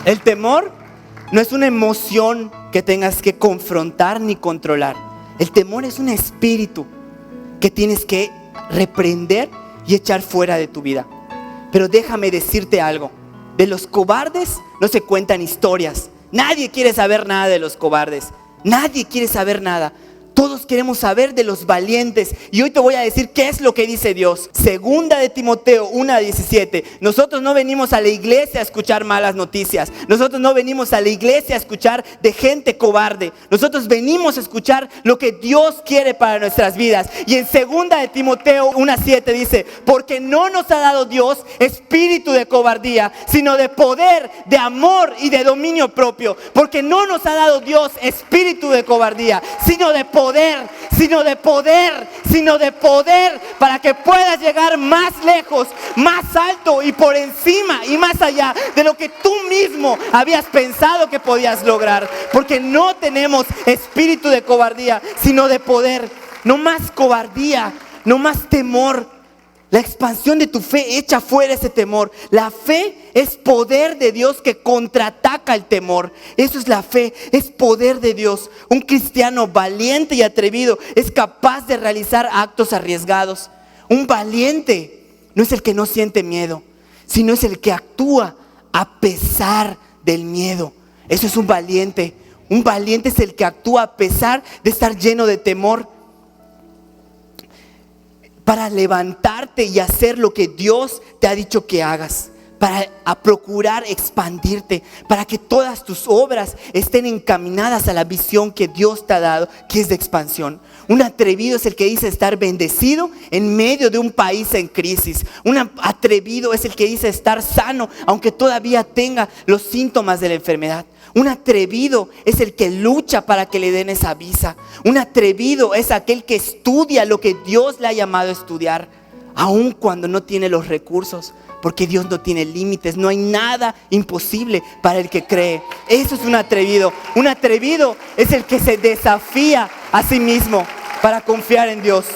El temor no es una emoción que tengas que confrontar ni controlar. El temor es un espíritu que tienes que reprender y echar fuera de tu vida. Pero déjame decirte algo: de los cobardes no se cuentan historias. Nadie quiere saber nada de los cobardes. Nadie quiere saber nada. Todos queremos saber de los valientes. Y hoy te voy a decir qué es lo que dice Dios. Segunda de Timoteo 1:17. Nosotros no venimos a la iglesia a escuchar malas noticias. Nosotros no venimos a la iglesia a escuchar de gente cobarde. Nosotros venimos a escuchar lo que Dios quiere para nuestras vidas. Y en segunda de Timoteo 1:7 dice: porque no nos ha dado Dios espíritu de cobardía, sino de poder, de amor y de dominio propio. Porque no nos ha dado Dios espíritu de cobardía, sino de poder, para que puedas llegar más lejos, más alto y por encima y más allá de lo que tú mismo habías pensado que podías lograr. Porque no tenemos espíritu de cobardía, sino de poder. No más cobardía, no más temor. La expansión de tu fe echa fuera ese temor. La fe es poder de Dios que contraataca el temor. Eso es la fe, es poder de Dios. Un cristiano valiente y atrevido es capaz de realizar actos arriesgados. Un valiente no es el que no siente miedo, sino es el que actúa a pesar del miedo. Eso es un valiente. Un valiente es el que actúa a pesar de estar lleno de temor, para levantarte y hacer lo que Dios te ha dicho que hagas, para procurar expandirte, para que todas tus obras estén encaminadas a la visión que Dios te ha dado, que es de expansión. Un atrevido es el que dice estar bendecido en medio de un país en crisis. Un atrevido es el que dice estar sano aunque todavía tenga los síntomas de la enfermedad. Un atrevido es el que lucha para que le den esa visa. Un atrevido es aquel que estudia lo que Dios le ha llamado a estudiar, aun cuando no tiene los recursos, porque Dios no tiene límites. No hay nada imposible para el que cree. Eso es un atrevido. Un atrevido es el que se desafía a sí mismo para confiar en Dios.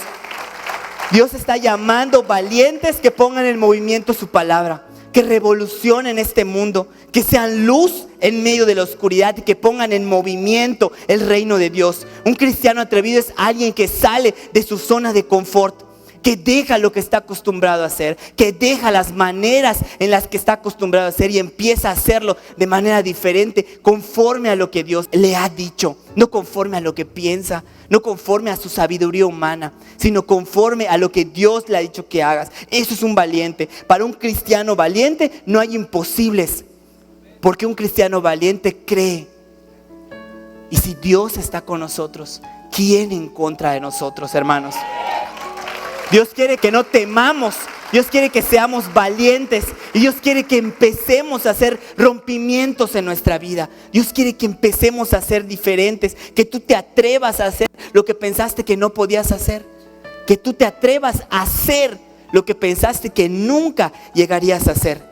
Dios está llamando valientes que pongan en movimiento su palabra, que revolucionen este mundo, que sean luz en medio de la oscuridad y que pongan en movimiento el reino de Dios. Un cristiano atrevido es alguien que sale de su zona de confort, que deja lo que está acostumbrado a hacer, que deja las maneras en las que está acostumbrado a hacer y empieza a hacerlo de manera diferente, conforme a lo que Dios le ha dicho, no conforme a lo que piensa, no conforme a su sabiduría humana, sino conforme a lo que Dios le ha dicho que hagas. Eso es un valiente. Para un cristiano valiente no hay imposibles, porque un cristiano valiente cree. Y si Dios está con nosotros, ¿quién en contra de nosotros, hermanos? Dios quiere que no temamos. Dios quiere que seamos valientes. Y Dios quiere que empecemos a hacer rompimientos en nuestra vida. Dios quiere que empecemos a ser diferentes. Que tú te atrevas a hacer lo que pensaste que no podías hacer. Que tú te atrevas a hacer lo que pensaste que nunca llegarías a hacer.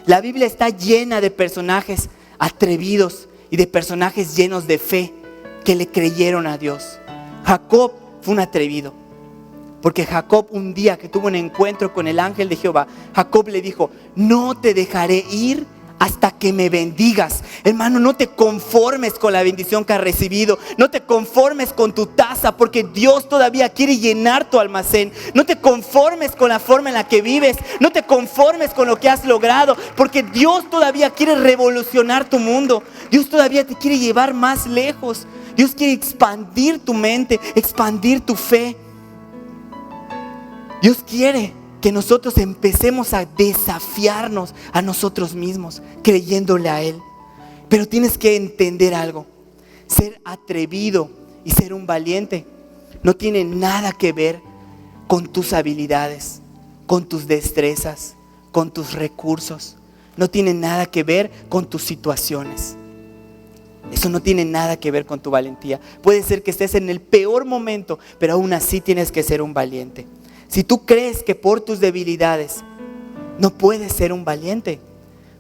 La Biblia está llena de personajes atrevidos y de personajes llenos de fe que le creyeron a Dios. Jacob fue un atrevido, porque Jacob, un día que tuvo un encuentro con el ángel de Jehová, Jacob le dijo: no te dejaré ir hasta que me bendigas. Hermano, no te conformes con la bendición que has recibido. No te conformes con tu taza, porque Dios todavía quiere llenar tu almacén. No te conformes con la forma en la que vives. No te conformes con lo que has logrado, porque Dios todavía quiere revolucionar tu mundo. Dios todavía te quiere llevar más lejos. Dios quiere expandir tu mente, expandir tu fe. Dios quiere que nosotros empecemos a desafiarnos a nosotros mismos, creyéndole a Él. Pero tienes que entender algo: ser atrevido y ser un valiente no tiene nada que ver con tus habilidades, con tus destrezas, con tus recursos. No tiene nada que ver con tus situaciones. Eso no tiene nada que ver con tu valentía. Puede ser que estés en el peor momento, pero aún así tienes que ser un valiente. Si tú crees que por tus debilidades no puedes ser un valiente,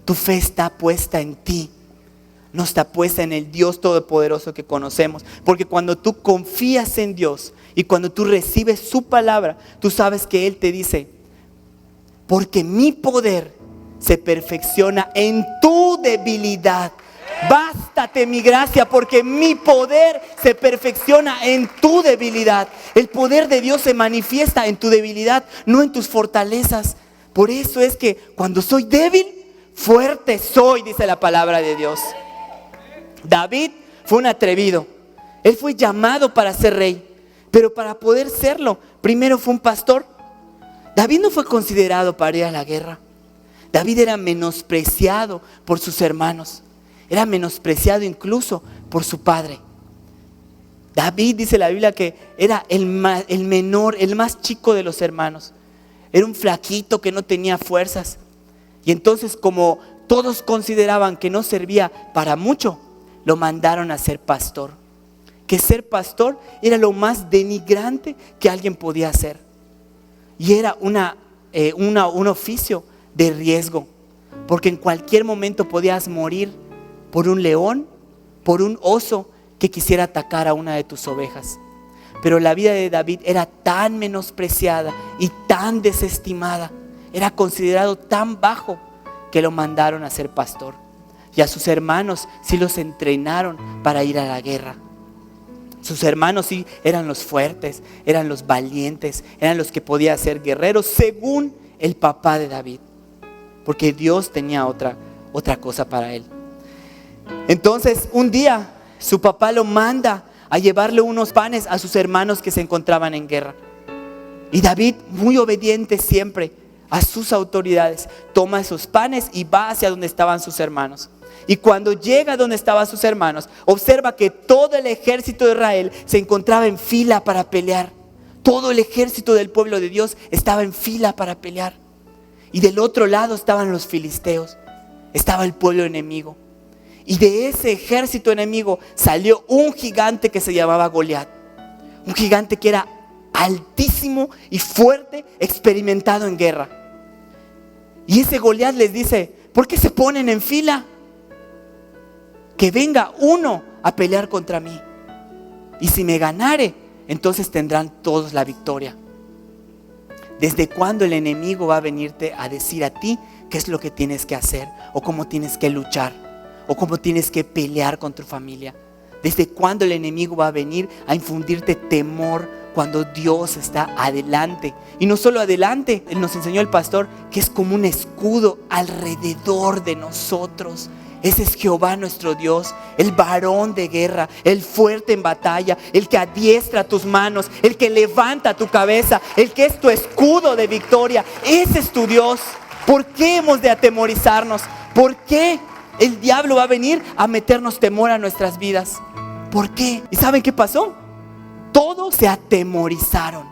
tu fe está puesta en ti, no está puesta en el Dios todopoderoso que conocemos. Porque cuando tú confías en Dios y cuando tú recibes su palabra, tú sabes que Él te dice: porque mi poder se perfecciona en tu debilidad. Bástate mi gracia, porque mi poder se perfecciona en tu debilidad. El poder de Dios se manifiesta en tu debilidad, no en tus fortalezas. Por eso es que cuando soy débil, fuerte soy, dice la palabra de Dios. David fue un atrevido. Él fue llamado para ser rey, Pero para poder serlo, primero fue un pastor. David no fue considerado para ir a la guerra. David era menospreciado por sus hermanos. Era menospreciado incluso por su padre. David, dice la Biblia, que era el menor, el más chico de los hermanos. Era un flaquito que no tenía fuerzas. Y entonces, como todos consideraban que no servía para mucho, lo mandaron a ser pastor. Que ser pastor era lo más denigrante que alguien podía hacer. Y era un oficio de riesgo. Porque en cualquier momento podías morir por un león, por un oso que quisiera atacar a una de tus ovejas. Pero la vida de David era tan menospreciada y tan desestimada, era considerado tan bajo, que lo mandaron a ser pastor. Y a sus hermanos sí los entrenaron para ir a la guerra. Sus hermanos sí eran los fuertes, eran los valientes, eran los que podían ser guerreros según el papá de David, porque Dios tenía otra cosa para él. Entonces un día su papá lo manda a llevarle unos panes a sus hermanos que se encontraban en guerra. Y David, muy obediente siempre a sus autoridades, toma esos panes y va hacia donde estaban sus hermanos. Y cuando llega donde estaban sus hermanos, observa que todo el ejército de Israel se encontraba en fila para pelear. Todo el ejército del pueblo de Dios estaba en fila para pelear. Y del otro lado estaban los filisteos, estaba el pueblo enemigo. Y de ese ejército enemigo salió un gigante que se llamaba Goliat. Un gigante que era altísimo y fuerte, experimentado en guerra. Y ese Goliat les dice: ¿por qué se ponen en fila? Que venga uno a pelear contra mí. Y si me ganare, entonces tendrán todos la victoria. ¿Desde cuándo el enemigo va a venirte a decir a ti qué es lo que tienes que hacer? O cómo tienes que luchar. O cómo tienes que pelear con tu familia. ¿Desde cuándo el enemigo va a venir a infundirte temor cuando Dios está adelante? Y no solo adelante, nos enseñó el pastor que es como un escudo alrededor de nosotros. Ese es Jehová nuestro Dios, el varón de guerra, el fuerte en batalla, el que adiestra tus manos, el que levanta tu cabeza, el que es tu escudo de victoria. Ese es tu Dios. ¿Por qué hemos de atemorizarnos? ¿Por qué el diablo va a venir a meternos temor a nuestras vidas? ¿Por qué? ¿Y saben qué pasó? Todos se atemorizaron,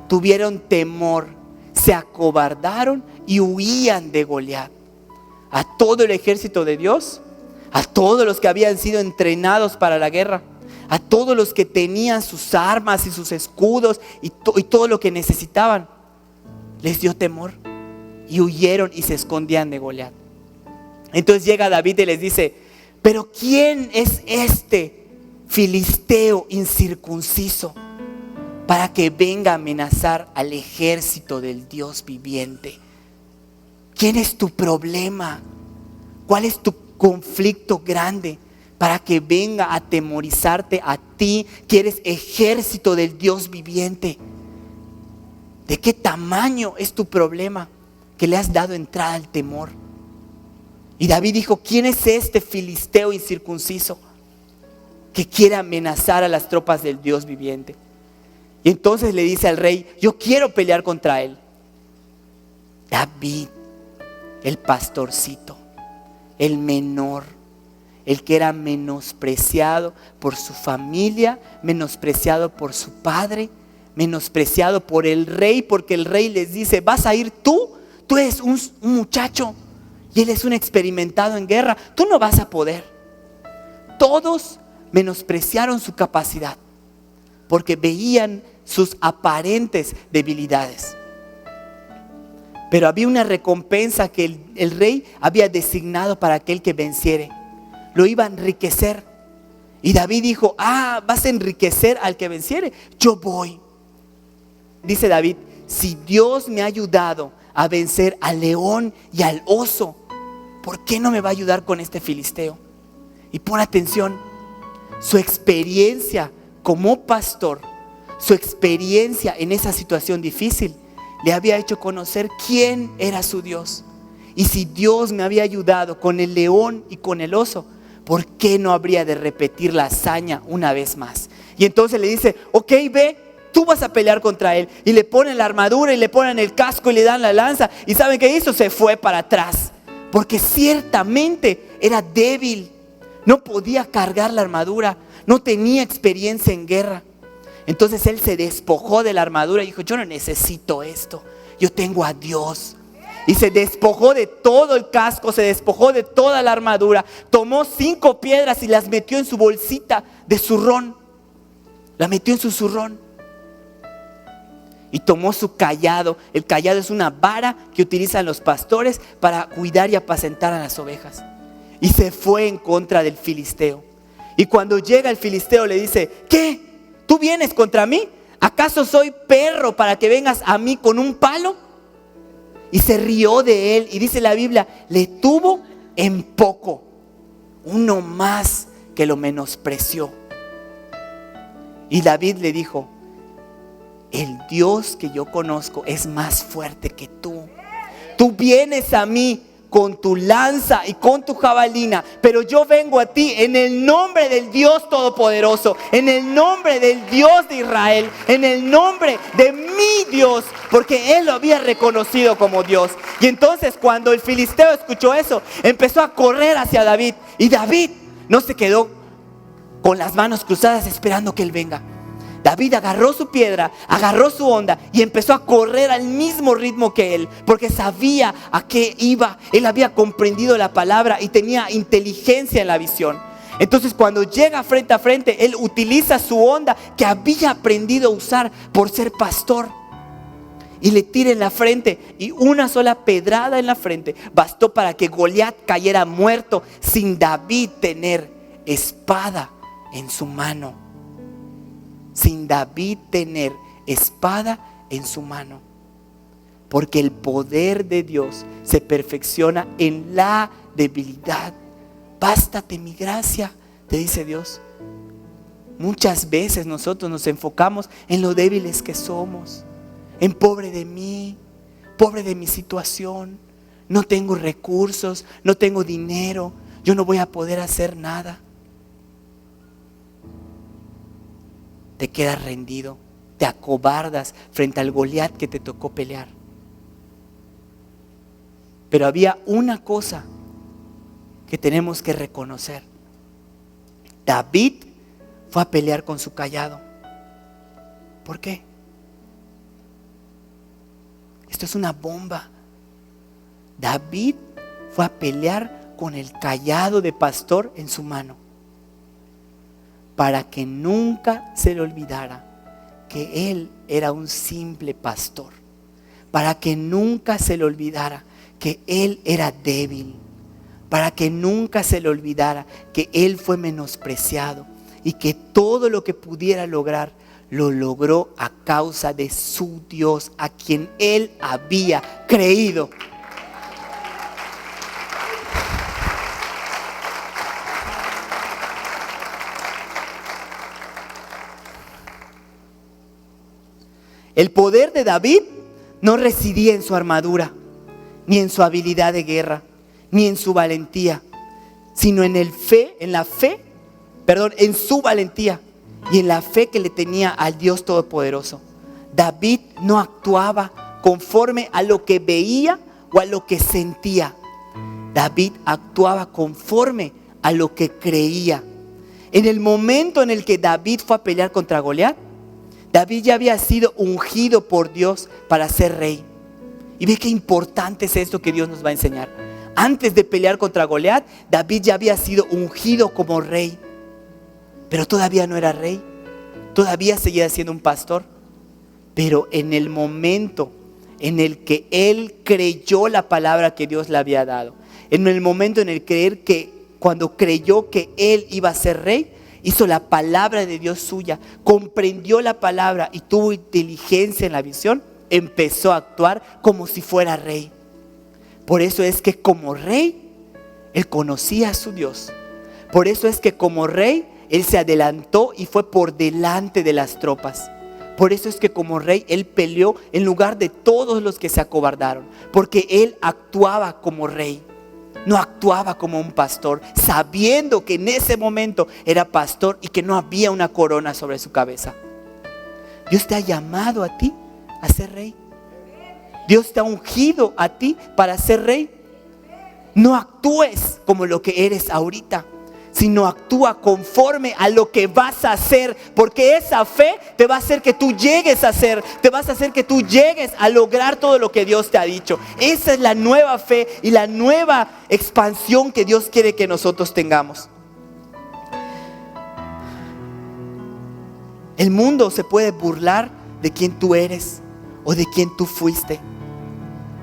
tuvieron temor, se acobardaron y huían de Goliat. A todo el ejército de Dios, a todos los que habían sido entrenados para la guerra, a todos los que tenían sus armas y sus escudos y todo lo que necesitaban, les dio temor y huyeron y se escondían de Goliat. Entonces llega David y les dice: pero ¿quién es este filisteo incircunciso para que venga a amenazar al ejército del Dios viviente? ¿Quién es tu problema? ¿Cuál es tu conflicto grande para que venga a atemorizarte a ti, que eres ejército del Dios viviente? ¿De qué tamaño es tu problema que le has dado entrada al temor? Y David dijo: ¿quién es este filisteo incircunciso que quiere amenazar a las tropas del Dios viviente? Y entonces le dice al rey: yo quiero pelear contra él. David, el pastorcito, el menor, el que era menospreciado por su familia, menospreciado por su padre, menospreciado por el rey, porque el rey les dice: vas a ir tú eres un muchacho y él es un experimentado en guerra, tú no vas a poder. Todos menospreciaron su capacidad porque veían sus aparentes debilidades. Pero había una recompensa que el rey había designado para aquel que venciere. Lo iba a enriquecer. Y David dijo: vas a enriquecer al que venciere, yo voy. Dice David: si Dios me ha ayudado a vencer al león y al oso, ¿por qué no me va a ayudar con este filisteo? Y pon atención, su experiencia como pastor, su experiencia en esa situación difícil, le había hecho conocer quién era su Dios. Y si Dios me había ayudado con el león y con el oso, ¿por qué no habría de repetir la hazaña una vez más? Y entonces le dice: ok, ve, tú vas a pelear contra él. Y le ponen la armadura y le ponen el casco y le dan la lanza. ¿Y saben qué hizo? Se fue para atrás. Porque ciertamente era débil. No podía cargar la armadura. No tenía experiencia en guerra. Entonces él se despojó de la armadura y dijo, yo no necesito esto. Yo tengo a Dios. Y se despojó de todo el casco, se despojó de toda la armadura. Tomó 5 piedras y las metió en su bolsita de zurrón. La metió en su zurrón. Y tomó su cayado. El cayado es una vara que utilizan los pastores para cuidar y apacentar a las ovejas. Y se fue en contra del filisteo. Y cuando llega el filisteo le dice, ¿qué? ¿Tú vienes contra mí? ¿Acaso soy perro para que vengas a mí con un palo? Y se rió de él. Y dice la Biblia, le tuvo en poco. Uno más que lo menospreció. Y David le dijo, el Dios que yo conozco es más fuerte que tú. Tú vienes a mí con tu lanza y con tu jabalina, pero yo vengo a ti en el nombre del Dios Todopoderoso, en el nombre del Dios de Israel, en el nombre de mi Dios, porque él lo había reconocido como Dios. Y entonces cuando el filisteo escuchó eso, empezó a correr hacia David. Y David no se quedó con las manos cruzadas esperando que él venga. David agarró su piedra, agarró su honda y empezó a correr al mismo ritmo que él, porque sabía a qué iba. Él había comprendido la palabra y tenía inteligencia en la visión. Entonces cuando llega frente a frente, él utiliza su honda que había aprendido a usar por ser pastor. Y le tira en la frente, y una sola pedrada en la frente bastó para que Goliat cayera muerto sin David tener espada en su mano. Sin David tener espada en su mano. Porque el poder de Dios se perfecciona en la debilidad. Bástate mi gracia, te dice Dios. Muchas veces nosotros nos enfocamos en lo débiles que somos. En pobre de mí, pobre de mi situación. No tengo recursos, no tengo dinero, yo no voy a poder hacer nada. Te quedas rendido, te acobardas frente al Goliat que te tocó pelear. Pero había una cosa que tenemos que reconocer. David fue a pelear con su cayado. ¿Por qué? Esto es una bomba. David fue a pelear con el cayado de pastor en su mano, para que nunca se le olvidara que él era un simple pastor. Para que nunca se le olvidara que él era débil. Para que nunca se le olvidara que él fue menospreciado. Y que todo lo que pudiera lograr, lo logró a causa de su Dios, a quien él había creído. El poder de David no residía en su armadura, ni en su habilidad de guerra, ni en su valentía, sino en su valentía y en la fe que le tenía al Dios Todopoderoso. David no actuaba conforme a lo que veía o a lo que sentía. David actuaba conforme a lo que creía. En el momento en el que David fue a pelear contra Goliat, David ya había sido ungido por Dios para ser rey. Y ve qué importante es esto que Dios nos va a enseñar. Antes de pelear contra Goliat, David ya había sido ungido como rey. Pero todavía no era rey. Todavía seguía siendo un pastor. Pero en el momento en el que él creyó la palabra que Dios le había dado, en el momento en el cuando creyó que él iba a ser rey, hizo la palabra de Dios suya, comprendió la palabra y tuvo inteligencia en la visión, empezó a actuar como si fuera rey. Por eso es que como rey, él conocía a su Dios. Por eso es que como rey, él se adelantó y fue por delante de las tropas. Por eso es que como rey, él peleó en lugar de todos los que se acobardaron. Porque él actuaba como rey. No actuaba como un pastor, sabiendo que en ese momento era pastor y que no había una corona sobre su cabeza. Dios te ha llamado a ti a ser rey. Dios te ha ungido a ti para ser rey. No actúes como lo que eres ahorita, sino actúa conforme a lo que vas a hacer, porque esa fe te va a hacer que tú llegues a ser, te vas a hacer que tú llegues a lograr todo lo que Dios te ha dicho. Esa es la nueva fe y la nueva expansión que Dios quiere que nosotros tengamos. El mundo se puede burlar de quién tú eres o de quién tú fuiste.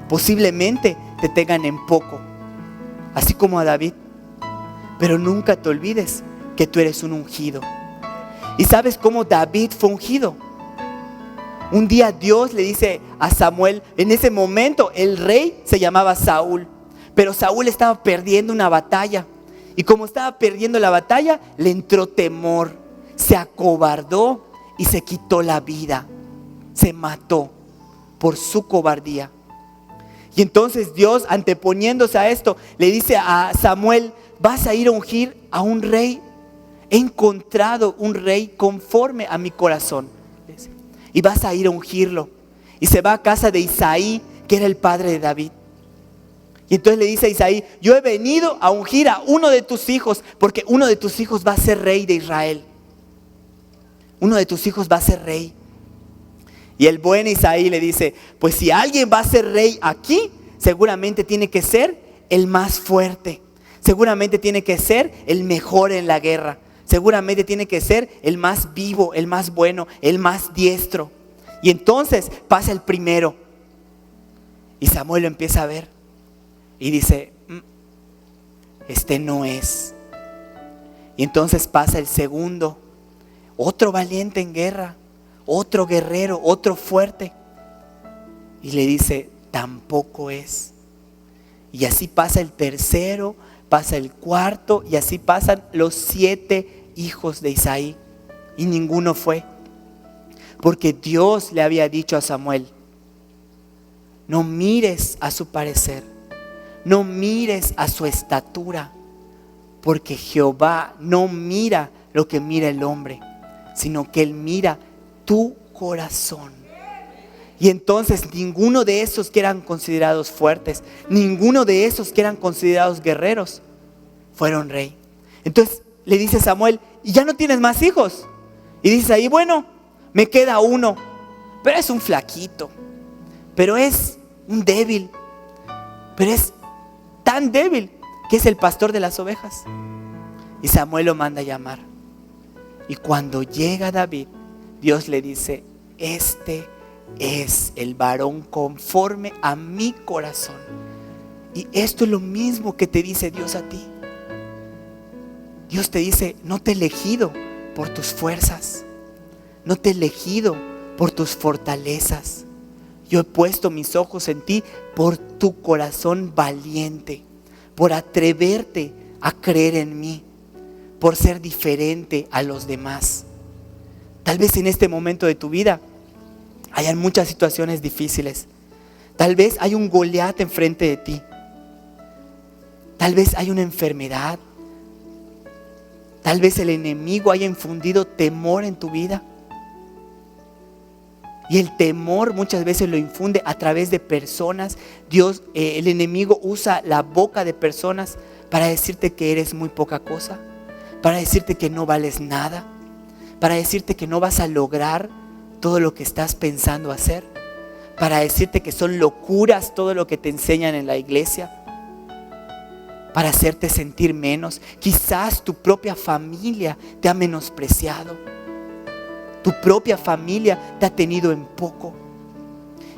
Posiblemente te tengan en poco, así como a David. Pero nunca te olvides que tú eres un ungido. ¿Y sabes cómo David fue ungido? Un día Dios le dice a Samuel, en ese momento el rey se llamaba Saúl, pero Saúl estaba perdiendo una batalla. Y como estaba perdiendo la batalla, le entró temor, se acobardó y se quitó la vida. Se mató por su cobardía. Y entonces Dios, anteponiéndose a esto, le dice a Samuel: vas a ir a ungir a un rey. He encontrado un rey conforme a mi corazón. Y vas a ir a ungirlo. Y se va a casa de Isaí, que era el padre de David. Y entonces le dice a Isaí: yo he venido a ungir a uno de tus hijos, porque uno de tus hijos va a ser rey de Israel. Uno de tus hijos va a ser rey. Y el buen Isaí le dice: pues si alguien va a ser rey aquí, seguramente tiene que ser el más fuerte. Seguramente tiene que ser el mejor en la guerra. Seguramente tiene que ser el más vivo, el más bueno, el más diestro. Y entonces pasa el primero. Y Samuel lo empieza a ver. Y dice: este no es. Y entonces pasa el segundo. Otro valiente en guerra. Otro guerrero, otro fuerte. Y le dice: tampoco es. Y así pasa el tercero, pasa el cuarto, y así pasan los 7 hijos de Isaí. Y ninguno fue. Porque Dios le había dicho a Samuel: no mires a su parecer, no mires a su estatura, porque Jehová no mira lo que mira el hombre, sino que Él mira tu corazón. Y entonces ninguno de esos que eran considerados fuertes, ninguno de esos que eran considerados guerreros, fueron rey. Entonces le dice Samuel: ¿y ya no tienes más hijos? Y dice ahí: bueno, me queda uno, pero es un flaquito, pero es un débil, pero es tan débil que es el pastor de las ovejas. Y Samuel lo manda a llamar. Y cuando llega David, Dios le dice: este es el varón conforme a mi corazón. Y esto es lo mismo que te dice Dios a ti. Dios te dice: no te he elegido por tus fuerzas, no te he elegido por tus fortalezas. Yo he puesto mis ojos en ti por tu corazón valiente, por atreverte a creer en mí, por ser diferente a los demás. Tal vez en este momento de tu vida hayan muchas situaciones difíciles. Tal vez hay un Goliat enfrente de ti. Tal vez hay una enfermedad. Tal vez el enemigo haya infundido temor en tu vida. Y el temor muchas veces lo infunde a través de personas. El enemigo usa la boca de personas para decirte que eres muy poca cosa, para decirte que no vales nada, para decirte que no vas a lograr todo lo que estás pensando hacer, para decirte que son locuras todo lo que te enseñan en la iglesia, para hacerte sentir menos. Quizás tu propia familia te ha menospreciado, tu propia familia te ha tenido en poco.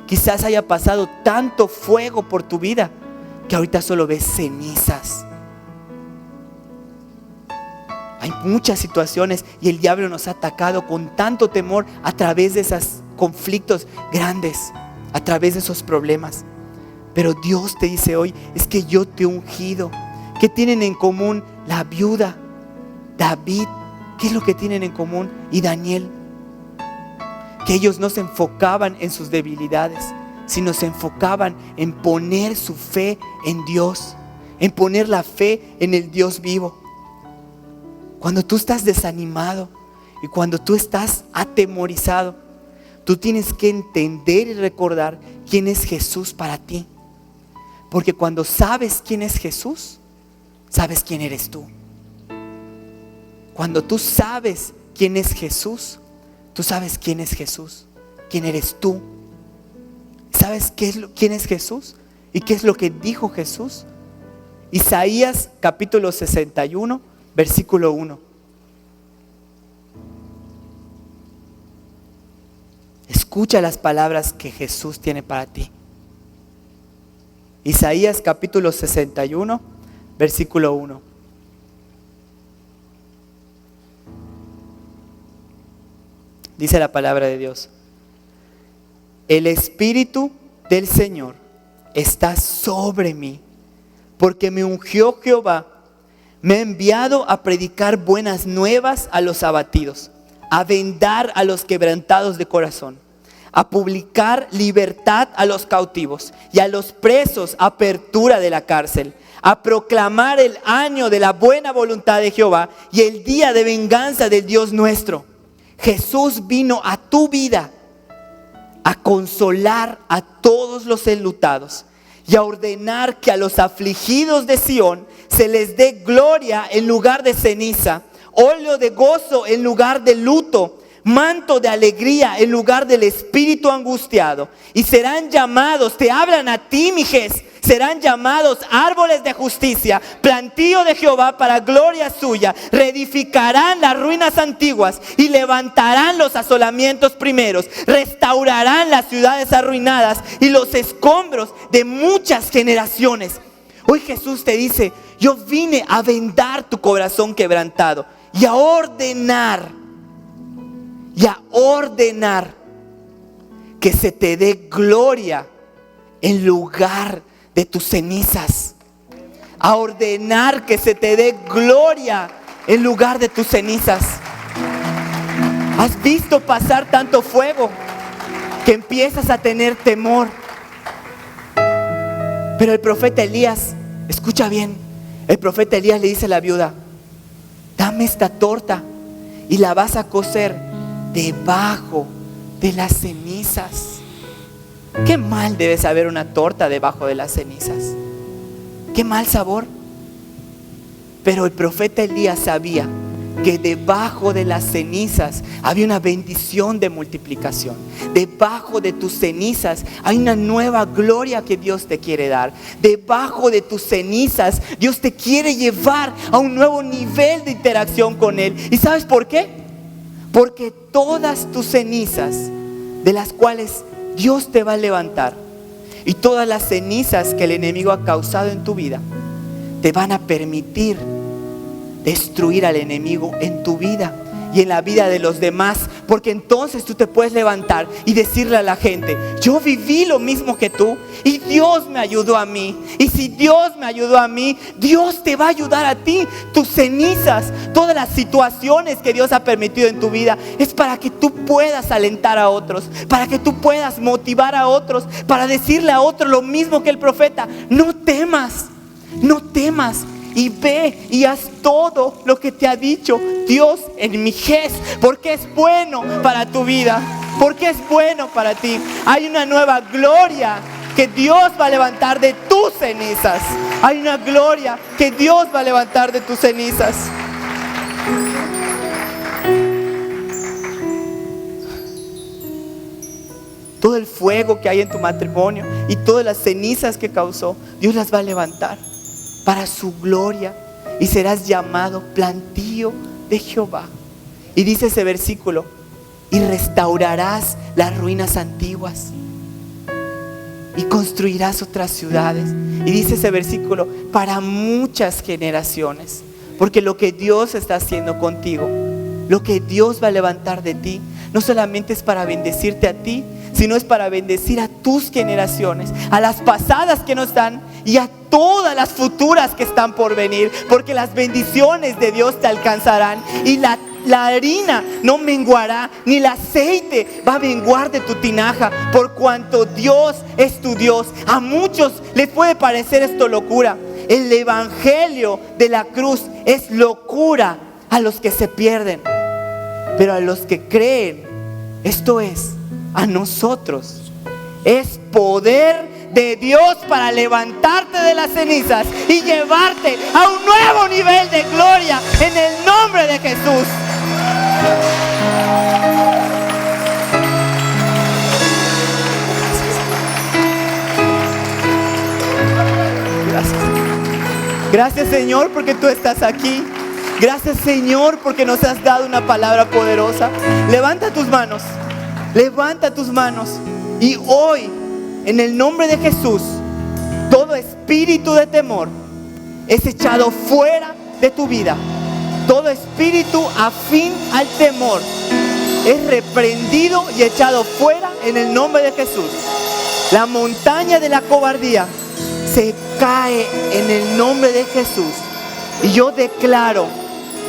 Quizás haya pasado tanto fuego por tu vida que ahorita solo ves cenizas. Hay muchas situaciones y el diablo nos ha atacado con tanto temor a través de esos conflictos grandes, a través de esos problemas. Pero Dios te dice hoy: es que yo te he ungido. ¿Qué tienen en común la viuda, David? ¿Qué es lo que tienen en común? Y Daniel. Que ellos no se enfocaban en sus debilidades, sino se enfocaban en poner su fe en Dios, en poner la fe en el Dios vivo. Cuando tú estás desanimado y cuando tú estás atemorizado, tú tienes que entender y recordar quién es Jesús para ti. Porque cuando sabes quién es Jesús, sabes quién eres tú. Cuando tú sabes quién es Jesús, tú sabes quién es Jesús, quién eres tú. ¿Sabes quién es Jesús? ¿Y qué es lo que dijo Jesús? Isaías capítulo 61, versículo 1. Escucha las palabras que Jesús tiene para ti. Isaías capítulo 61, versículo 1. Dice la palabra de Dios: el Espíritu del Señor está sobre mí, porque me ungió Jehová, me ha enviado a predicar buenas nuevas a los abatidos, a vendar a los quebrantados de corazón, a publicar libertad a los cautivos y a los presos apertura de la cárcel, a proclamar el año de la buena voluntad de Jehová y el día de venganza del Dios nuestro. Jesús vino a tu vida a consolar a todos los enlutados y a ordenar que a los afligidos de Sión se les dé gloria en lugar de ceniza, óleo de gozo en lugar de luto, manto de alegría en lugar del espíritu angustiado. Y serán llamados, te hablan a ti, Mijés, serán llamados árboles de justicia, plantío de Jehová para gloria suya. Reedificarán las ruinas antiguas y levantarán los asolamientos primeros. Restaurarán las ciudades arruinadas y los escombros de muchas generaciones. Hoy Jesús te dice: yo vine a vendar tu corazón quebrantado y a ordenar que se te dé gloria en lugar de tus cenizas. A ordenar que se te dé gloria en lugar de tus cenizas. ¿Has visto pasar tanto fuego que empiezas a tener temor? Pero el profeta Elías, escucha bien, el profeta Elías le dice a la viuda: dame esta torta y la vas a cocer debajo de las cenizas. Qué mal debe saber una torta debajo de las cenizas. Qué mal sabor. Pero el profeta Elías sabía que debajo de las cenizas había una bendición de multiplicación. Debajo de tus cenizas hay una nueva gloria que Dios te quiere dar. Debajo de tus cenizas Dios te quiere llevar a un nuevo nivel de interacción con Él. ¿Y sabes por qué? Porque todas tus cenizas, de las cuales Dios te va a levantar, y todas las cenizas que el enemigo ha causado en tu vida, te van a permitir destruir al enemigo en tu vida y en la vida de los demás. Porque entonces tú te puedes levantar y decirle a la gente: yo viví lo mismo que tú y Dios me ayudó a mí. Y si Dios me ayudó a mí, Dios te va a ayudar a ti. Tus cenizas, todas las situaciones que Dios ha permitido en tu vida, es para que tú puedas alentar a otros, para que tú puedas motivar a otros, para decirle a otros lo mismo que el profeta: no temas, no temas. Y ve y haz todo lo que te ha dicho Dios en Mijés, porque es bueno para tu vida, porque es bueno para ti. Hay una nueva gloria que Dios va a levantar de tus cenizas. Hay una gloria que Dios va a levantar de tus cenizas. Todo el fuego que hay en tu matrimonio y todas las cenizas que causó, Dios las va a levantar para su gloria, y serás llamado plantío de Jehová. Y dice ese versículo: y restaurarás las ruinas antiguas y construirás otras ciudades. Y dice ese versículo: para muchas generaciones. Porque lo que Dios está haciendo contigo, lo que Dios va a levantar de ti, no solamente es para bendecirte a ti, sino es para bendecir a tus generaciones, a las pasadas que no están y a todas las futuras que están por venir. Porque las bendiciones de Dios te alcanzarán y la harina no menguará, ni el aceite va a menguar de tu tinaja, por cuanto Dios es tu Dios. A muchos les puede parecer esto locura. El evangelio de la cruz es locura a los que se pierden, pero a los que creen, esto es a nosotros. Es poder de Dios para levantarte de las cenizas y llevarte a un nuevo nivel de gloria en el nombre de Jesús. Gracias, Señor, porque tú estás aquí. Gracias, Señor, porque nos has dado una palabra poderosa. Levanta tus manos. Levanta tus manos. Y hoy, en el nombre de Jesús, todo espíritu de temor es echado fuera de tu vida. Todo espíritu afín al temor es reprendido y echado fuera en el nombre de Jesús. La montaña de la cobardía se cae en el nombre de Jesús. Y yo declaro,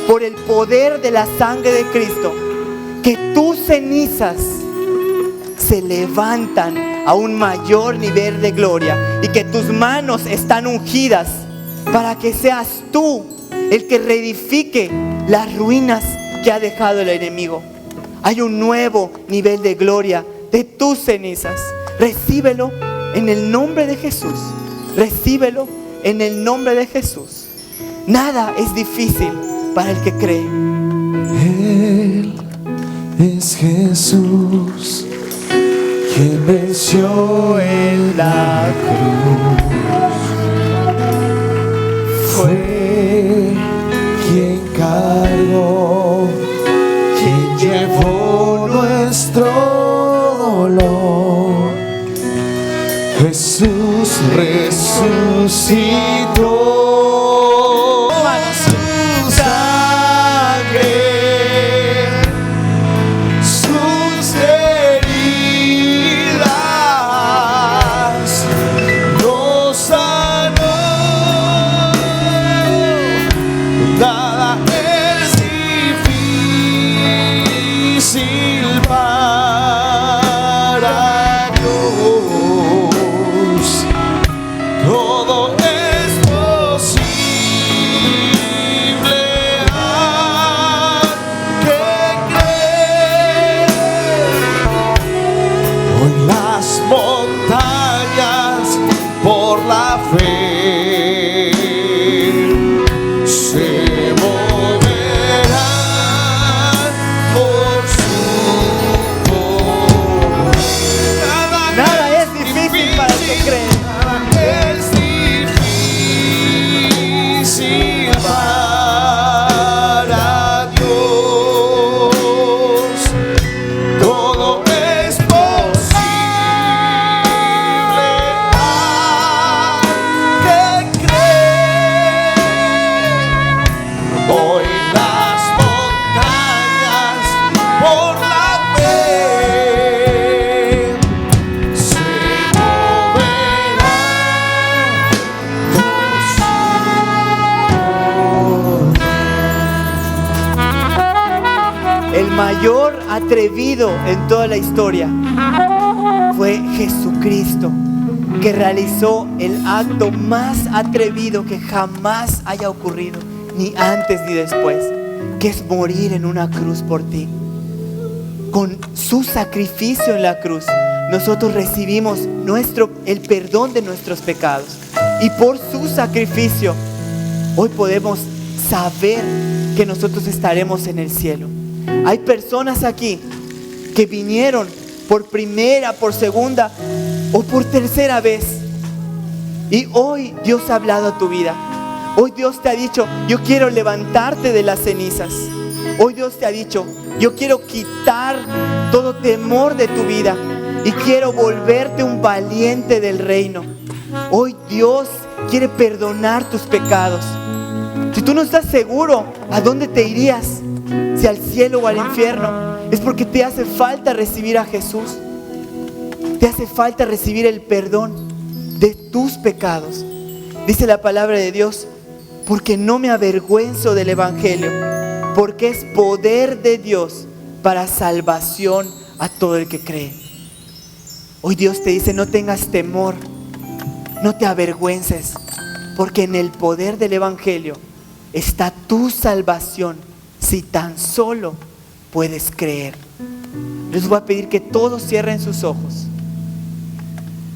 por el poder de la sangre de Cristo, que tus cenizas se levantan a un mayor nivel de gloria y que tus manos están ungidas para que seas tú el que reedifique las ruinas que ha dejado el enemigo. Hay un nuevo nivel de gloria de tus cenizas. Recíbelo en el nombre de Jesús. Recíbelo en el nombre de Jesús. Nada es difícil para el que cree. Él es Jesús, quien venció en la cruz. Fue quien cargó, quien llevó nuestro dolor. Jesús resucitó. Mayor atrevido en toda la historia fue Jesucristo, que realizó el acto más atrevido que jamás haya ocurrido, ni antes ni después, que es morir en una cruz por ti. Con su sacrificio en la cruz, nosotros recibimos el perdón de nuestros pecados, y por su sacrificio hoy podemos saber que nosotros estaremos en el cielo. Hay personas aquí que vinieron por primera, por segunda o por tercera vez, y hoy Dios ha hablado a tu vida. Hoy Dios te ha dicho: yo quiero levantarte de las cenizas. Hoy Dios te ha dicho: yo quiero quitar todo temor de tu vida y quiero volverte un valiente del reino. Hoy Dios quiere perdonar tus pecados. Si tú no estás seguro a dónde te irías, si al cielo o al infierno, es porque te hace falta recibir a Jesús. Te hace falta recibir el perdón de tus pecados. Dice la palabra de Dios: porque no me avergüenzo del evangelio, porque es poder de Dios para salvación a todo el que cree. Hoy Dios te dice: no tengas temor, no te avergüences, porque en el poder del evangelio está tu salvación, si tan solo puedes creer. Les voy a pedir que todos cierren sus ojos.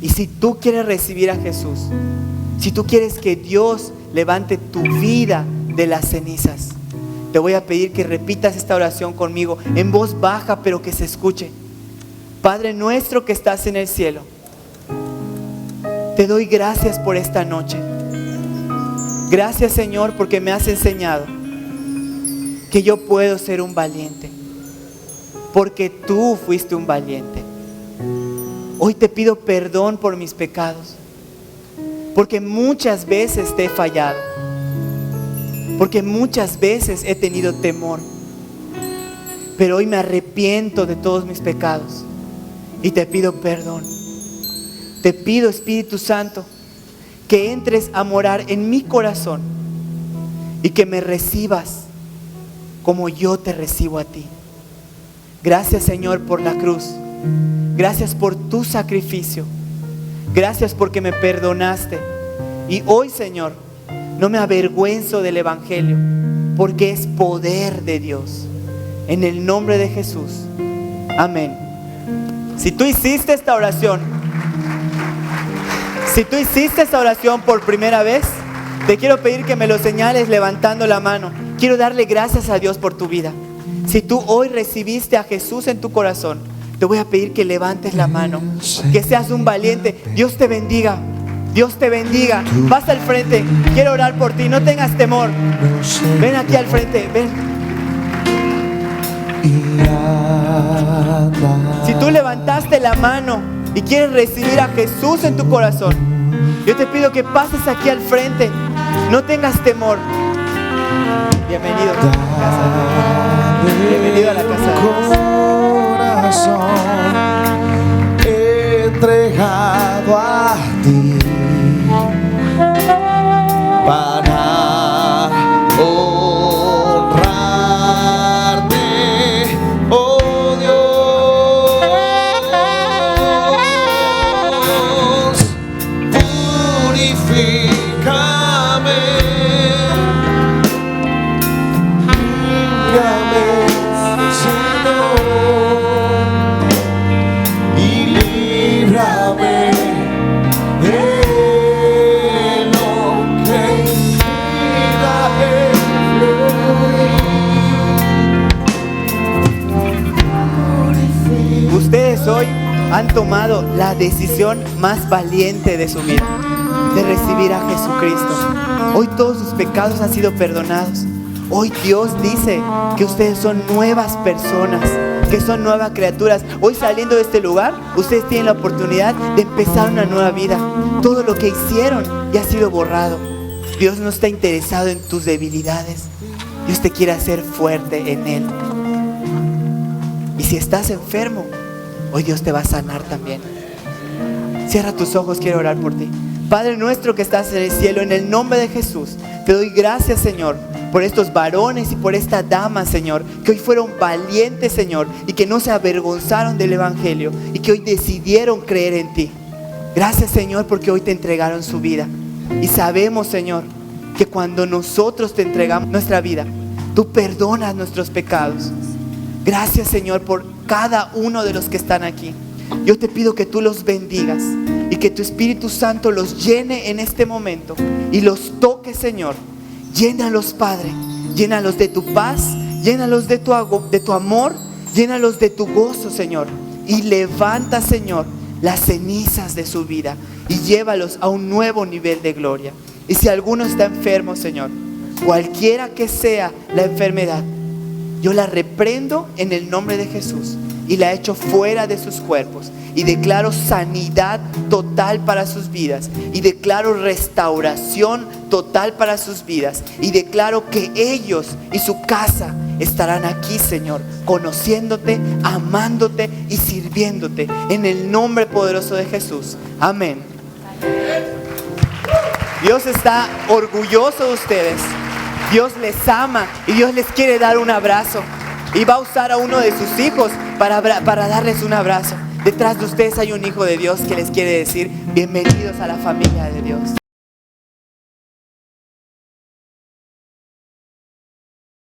Y si tú quieres recibir a Jesús, si tú quieres que Dios levante tu vida de las cenizas, te voy a pedir que repitas esta oración conmigo en voz baja, pero que se escuche. Padre nuestro que estás en el cielo, te doy gracias por esta noche. Gracias, Señor, porque me has enseñado que yo puedo ser un valiente, porque tú fuiste un valiente. Hoy te pido perdón por mis pecados, porque muchas veces te he fallado, porque muchas veces he tenido temor, pero hoy me arrepiento de todos mis pecados y te pido perdón. Te pido, Espíritu Santo, que entres a morar en mi corazón y que me recibas como yo te recibo a ti. Gracias, Señor, por la cruz. Gracias por tu sacrificio. Gracias porque me perdonaste. Y hoy, Señor, no me avergüenzo del Evangelio, porque es poder de Dios. En el nombre de Jesús. Amén. Si tú hiciste esta oración, por primera vez, te quiero pedir que me lo señales levantando la mano. Quiero darle gracias a Dios por tu vida. Si tú hoy recibiste a Jesús en tu corazón, te voy a pedir que levantes la mano, que seas un valiente. Dios te bendiga. Dios te bendiga. Pasa al frente. Quiero orar por ti. No tengas temor. Ven aquí al frente. Ven. Si tú levantaste la mano y quieres recibir a Jesús en tu corazón, yo te pido que pases aquí al frente. No tengas temor. Bienvenido a la casa de Dios. Bienvenido a la casa de Dios. Entregado a ti para honrarte, oh Dios. Purifícame, límpiame, Señor, y líbrame de lo que impida el fluir. Ustedes hoy han tomado la decisión más valiente de su vida, de recibir a Jesucristo. Hoy todos sus pecados han sido perdonados. Hoy Dios dice que ustedes son nuevas personas, que son nuevas criaturas. Hoy, saliendo de este lugar, ustedes tienen la oportunidad de empezar una nueva vida. Todo lo que hicieron ya ha sido borrado. Dios no está interesado en tus debilidades. Dios te quiere hacer fuerte en Él. Y si estás enfermo, hoy Dios te va a sanar también. Cierra tus ojos, quiero orar por ti. Padre nuestro que estás en el cielo, en el nombre de Jesús, te doy gracias, Señor, por estos varones y por esta dama, Señor, que hoy fueron valientes, Señor, y que no se avergonzaron del Evangelio y que hoy decidieron creer en ti. Gracias, Señor, porque hoy te entregaron su vida. Y sabemos, Señor, que cuando nosotros te entregamos nuestra vida, tú perdonas nuestros pecados. Gracias, Señor, por cada uno de los que están aquí. Yo te pido que tú los bendigas y que tu Espíritu Santo los llene en este momento y los toque, Señor. Llénalos, Padre, llénalos de tu paz, llénalos de tu amor, llénalos de tu gozo, Señor. Y levanta, Señor, las cenizas de su vida y llévalos a un nuevo nivel de gloria. Y si alguno está enfermo, Señor, cualquiera que sea la enfermedad, yo la reprendo en el nombre de Jesús y la echo fuera de sus cuerpos. Y declaro sanidad total para sus vidas. Y declaro restauración total para sus vidas. Y declaro que ellos y su casa estarán aquí, Señor, conociéndote, amándote y sirviéndote. En el nombre poderoso de Jesús. Amén. Dios está orgulloso de ustedes. Dios les ama y Dios les quiere dar un abrazo. Y va a usar a uno de sus hijos para darles un abrazo. Detrás de ustedes hay un hijo de Dios que les quiere decir: bienvenidos a la familia de Dios.